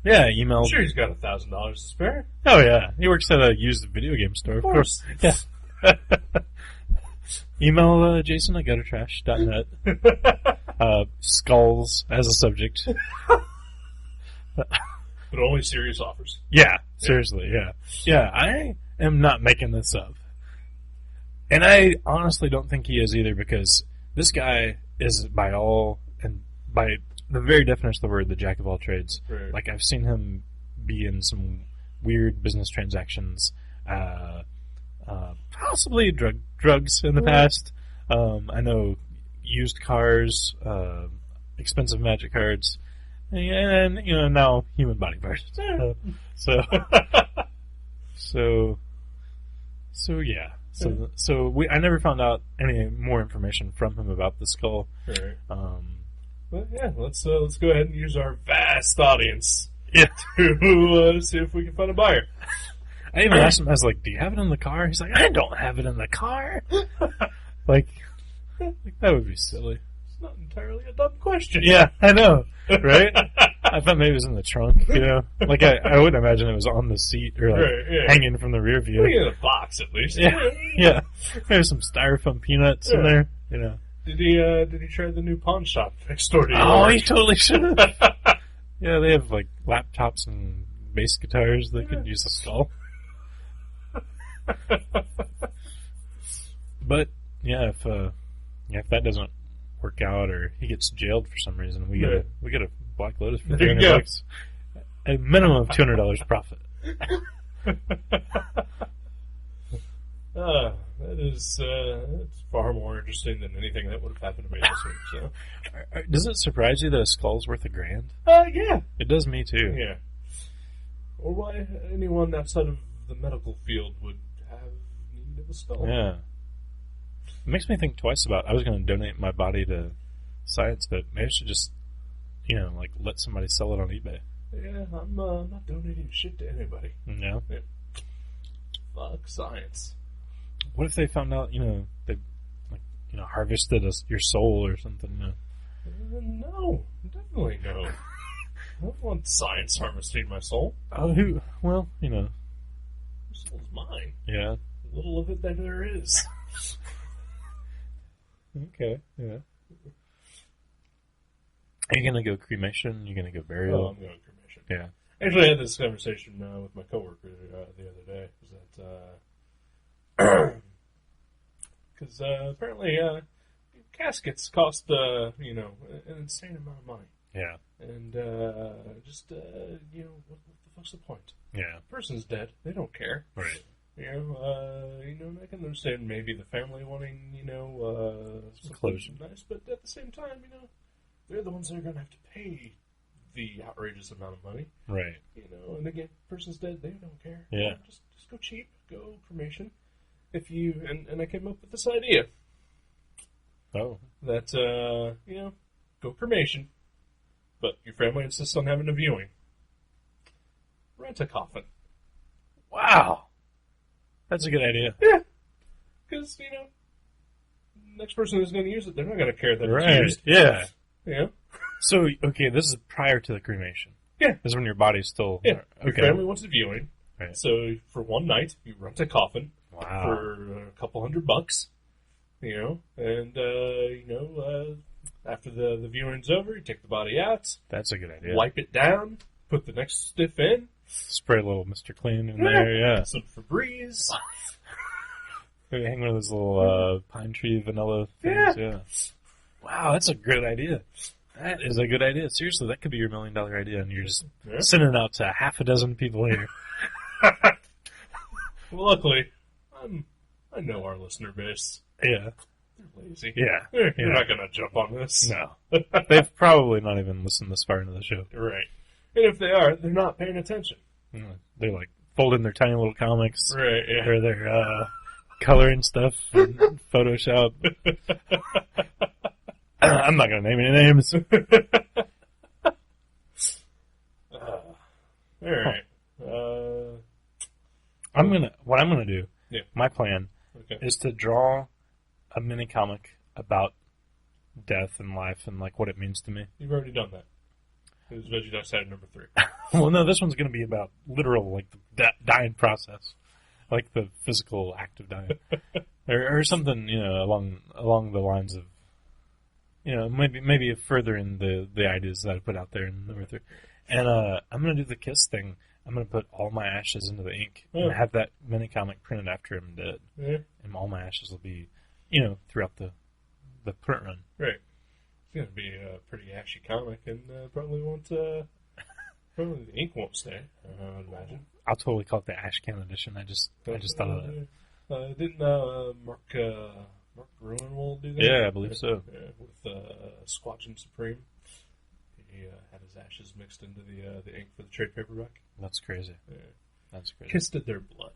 Yeah, email. I'm sure he's got $1,000 to spare. Oh, yeah. He works at a used video game store, of course. Yeah. Email Jason at guttertrash.net. Skulls as a subject. But only serious offers. Yeah, seriously, yeah. Yeah, I am not making this up. And I honestly don't think he is either, because this guy is by the very definition of the word, the jack of all trades. Right. Like, I've seen him be in some weird business transactions, possibly drugs in the past. I know used cars, expensive magic cards, and now human body parts. So yeah. I never found out any more information from him about the skull. Right. But yeah, let's go ahead and use our vast audience to see if we can find a buyer. I even asked him, I was like, do you have it in the car? He's like, I don't have it in the car. like, that would be silly. It's not entirely a dumb question. Yeah, I know, right? I thought maybe it was in the trunk, Like, I would imagine it was on the seat or hanging from the rear view. We get a box at least. Yeah. There's some styrofoam peanuts in there, Did he try the new pawn shop next door to you? Oh, he totally should have. Yeah, they have like laptops and bass guitars. They could use a skull. But yeah, if that doesn't work out, or he gets jailed for some reason, we get a Black Lotus for $300. a minimum of $200 profit. That is it's far more interesting than anything that would have happened to me this week. So, Does it surprise you that a skull's worth $1,000? yeah, It does me too. yeah. Or why anyone outside of the medical field would have need of a skull? Yeah. It makes me think twice about. I was going to donate my body to science, but maybe I should just, like let somebody sell it on eBay. Yeah, I'm not donating shit to anybody. Yeah. Fuck science. What if they found out, they harvested your soul or something? No, definitely no. I don't want science harvesting my soul. Oh, well, My soul's mine. Yeah. Little of it that there is. Okay. Yeah. Are you gonna go cremation? You gonna go burial? Oh, I'm going cremation. Yeah. Actually, I had this conversation with my coworker the other day. Was that because apparently caskets cost an insane amount of money, Yeah. and what the fuck's the point? Yeah. The person's dead. They don't care. Right. And I can understand maybe the family wanting, some closure. nice, but at the same time, they're the ones that are going to have to pay the outrageous amount of money. Right. And again, person's dead, they don't care. Yeah. Just go cheap, go cremation. If you, and I came up with this idea Oh. that, go cremation, but your family insists on having a viewing. Rent a coffin. Wow. That's a good idea. Yeah. Because, next person who's going to use it, they're not going to care that it's Right. used. Yeah. Yeah. So, okay, this is prior to the cremation. Yeah. This is when your body's still... Yeah. Your Okay. family wants a viewing. Right. So for one night, you rent a coffin Wow. for a couple $100, and after the viewing's over, you take the body out, That's a good idea. wipe it down, put the next stiff in, Spray a little Mr. Clean in there, yeah. some Febreze. Maybe hang one of those little pine tree vanilla things, yeah. Wow, that's a good idea. That is a good idea. Seriously, that could be your $1 million idea, and you're just sending it out to half a dozen people here. Well, luckily, I know our listener base. Yeah. They're lazy. Yeah. They're not going to jump on this. No. They've probably not even listened this far into the show. Right. And if they are, they're not paying attention. They're like folding their tiny little comics. Right, yeah. Or they're coloring stuff in Photoshop. I'm not going to name any names. All right. What I'm gonna do, Yeah. my plan, Okay. is to draw a mini comic about death and life and like what it means to me. You've already done that. It was Veggie Dice Side number 3. Well, no, this one's gonna be about literal, like the dying process, like the physical act of dying, or something, along the lines of, maybe further in the ideas that I put out there in number 3. And I'm gonna do the kiss thing. I'm going to put all my ashes into the ink and have that mini comic printed after I'm dead. Yeah. And all my ashes will be, throughout the print run. Right. It's going to be a pretty ashy comic, and probably the ink won't stay, I would imagine. I'll totally call it the Ash Can edition. I just thought of that. Didn't Mark Gruenwald do that? Yeah, I believe so. Yeah, with Squatchin Supreme. He had his ashes mixed into the ink for the trade paperback. That's crazy. Yeah. That's crazy. Kissed at their blood.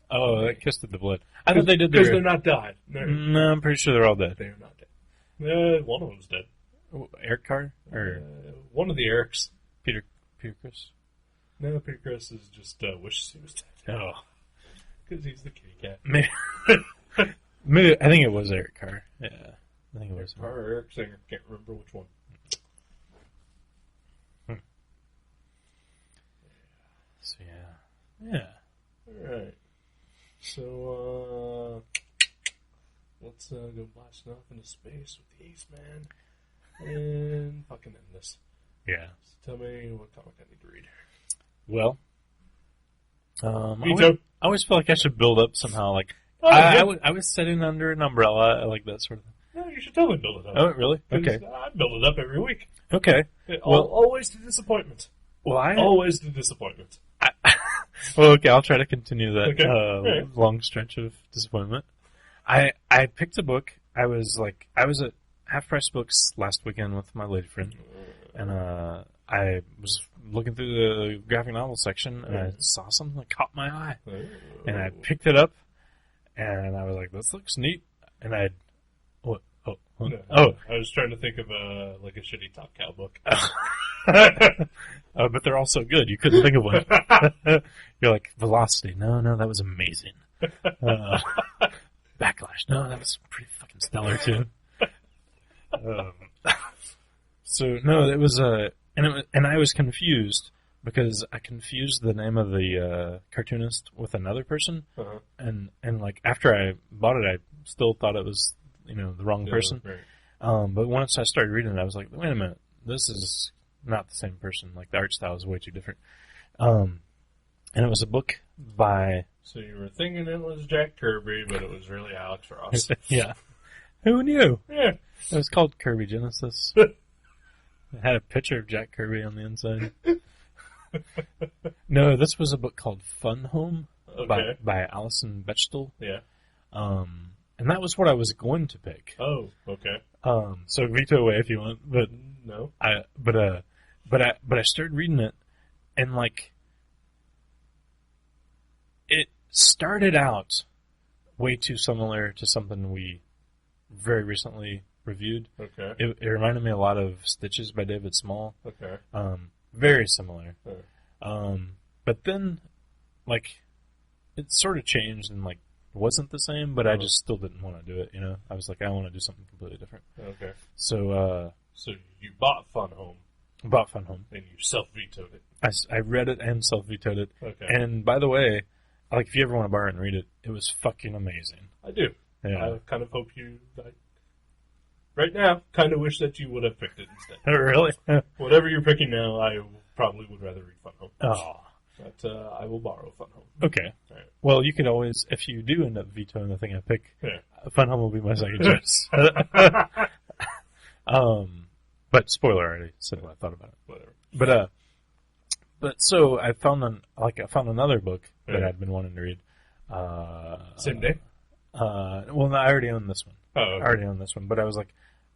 Oh, that kissed at the blood. I thought they did Because their... they're not died. No, I'm pretty sure they're all dead. They are not dead. One of them's dead. Eric Carr? Or One of the Erics. Peter Chris? No, Peter Chris is just wishes he was dead. Oh. Because he's the kitty cat. Maybe, I think it was Eric Carr. Yeah. I think it was. Carr or Eric Singer. Can't remember which one. So, yeah. Alright. So, let's go blasting off into space with the Ace Man. And fucking end this. Yeah. So tell me what comic I need to read. Well, Me too. I always feel like I should build up somehow. Like, Oh, I was sitting under an umbrella. I like that sort of thing. No, you should totally build it up. Oh, really? 'Cause Okay. I build it up every week. Okay. Well, Always to disappointment. Well, Always the disappointment. Well, okay, I'll try to continue that Okay. Right. long stretch of disappointment. I picked a book. I was at Half Price Books last weekend with my lady friend, and I was looking through the graphic novel section, and I saw something that caught my eye, and I picked it up, and I was like, "This looks neat," and I was trying to think of a shitty Top Cow book. but they're all so good. You couldn't think of one. You're like, Velocity. No, that was amazing. Backlash. No, that was pretty fucking stellar too. So no, it was and I was confused because I confused the name of the cartoonist with another person, and like after I bought it, I still thought it was the wrong person. Right. But once I started reading it, I was like, wait a minute, this is not the same person. Like the art style is way too different. And it was a book by. So you were thinking it was Jack Kirby, but it was really Alex Ross. Yeah. Who knew? Yeah. It was called Kirby Genesis. It had a picture of Jack Kirby on the inside. No, this was a book called Fun Home by Alison Bechdel. Yeah. And that was what I was going to pick. Oh, okay. So veto away if you want, but No. I started reading it, and like it started out way too similar to something we very recently reviewed. Okay. It reminded me a lot of Stitches by David Small. Okay. Very similar. Sure. But then, like, it sort of changed and like wasn't the same, but I just still didn't want to do it. I was like, I want to do something completely different. Okay. So, So you bought Fun Home. bought Fun Home. And you self-vetoed it. I read it and self-vetoed it. Okay. And by the way, like, if you ever want to borrow it and read it, it was fucking amazing. I do. Yeah. I kind of hope right now, kind of wish that you would have picked it instead. Really? Whatever you're picking now, I probably would rather read Fun Home. Oh. But I will borrow Fun Home. Okay. All right. Well, you could always, if you do end up vetoing the thing I pick, Yeah. Fun Home will be my second choice. But spoiler, I already said what I thought about it. Whatever. But so I found another book that Yeah. I'd been wanting to read. Same day? Well, no, I already own this one. Oh, okay. I already own this one, but I was like,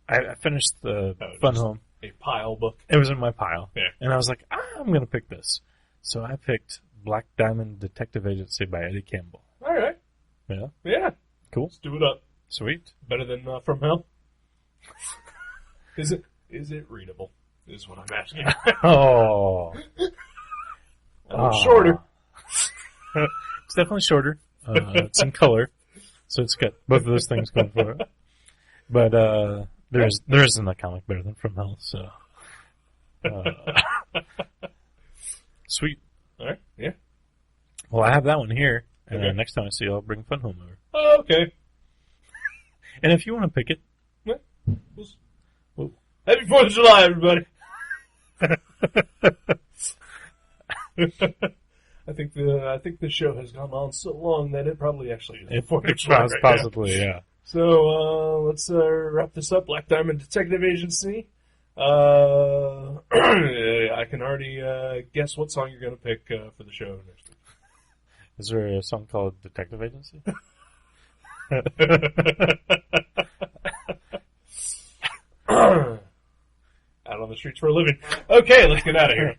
I finished the Oh, Fun just Home. A pile book. It was in my pile. Yeah. And I was like, I'm going to pick this. So I picked Black Diamond Detective Agency by Eddie Campbell. All right. Yeah. Yeah. Cool. Let's do it up. Sweet. Better than From Hell? Is it readable? Is what I'm asking. Oh. Shorter. It's definitely shorter. It's in color. So it's got both of those things going for it. But there isn't a comic better than From Hell, so sweet. All right. Yeah. Well, I have that one here, and Okay. next time I see you, I'll bring Fun Home over. Oh, okay. And if you want to pick it, Well, happy 4th of July, everybody. I think the show has gone on so long that it probably actually is the 4th of July right now. possibly, yeah. So let's wrap this up. Black Diamond Detective Agency. I can already guess what song you're going to pick for the show next week. Is there a song called Detective Agency? Out on the streets for a living. Okay, let's get out of here.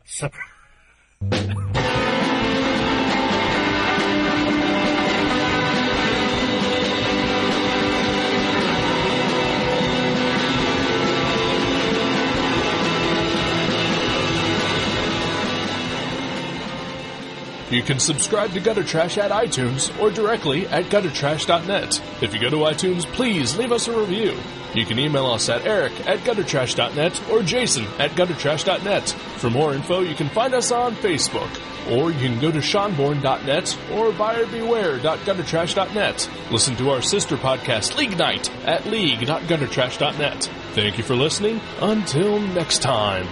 You can subscribe to Gutter Trash at iTunes or directly at guttertrash.net. If you go to iTunes, please leave us a review. You can email us at eric@guttertrash.net or jason@guttertrash.net. For more info, you can find us on Facebook, or you can go to seanborn.net or buyerbeware.guttertrash.net. Listen to our sister podcast, League Night, at league.guttertrash.net. Thank you for listening. Until next time.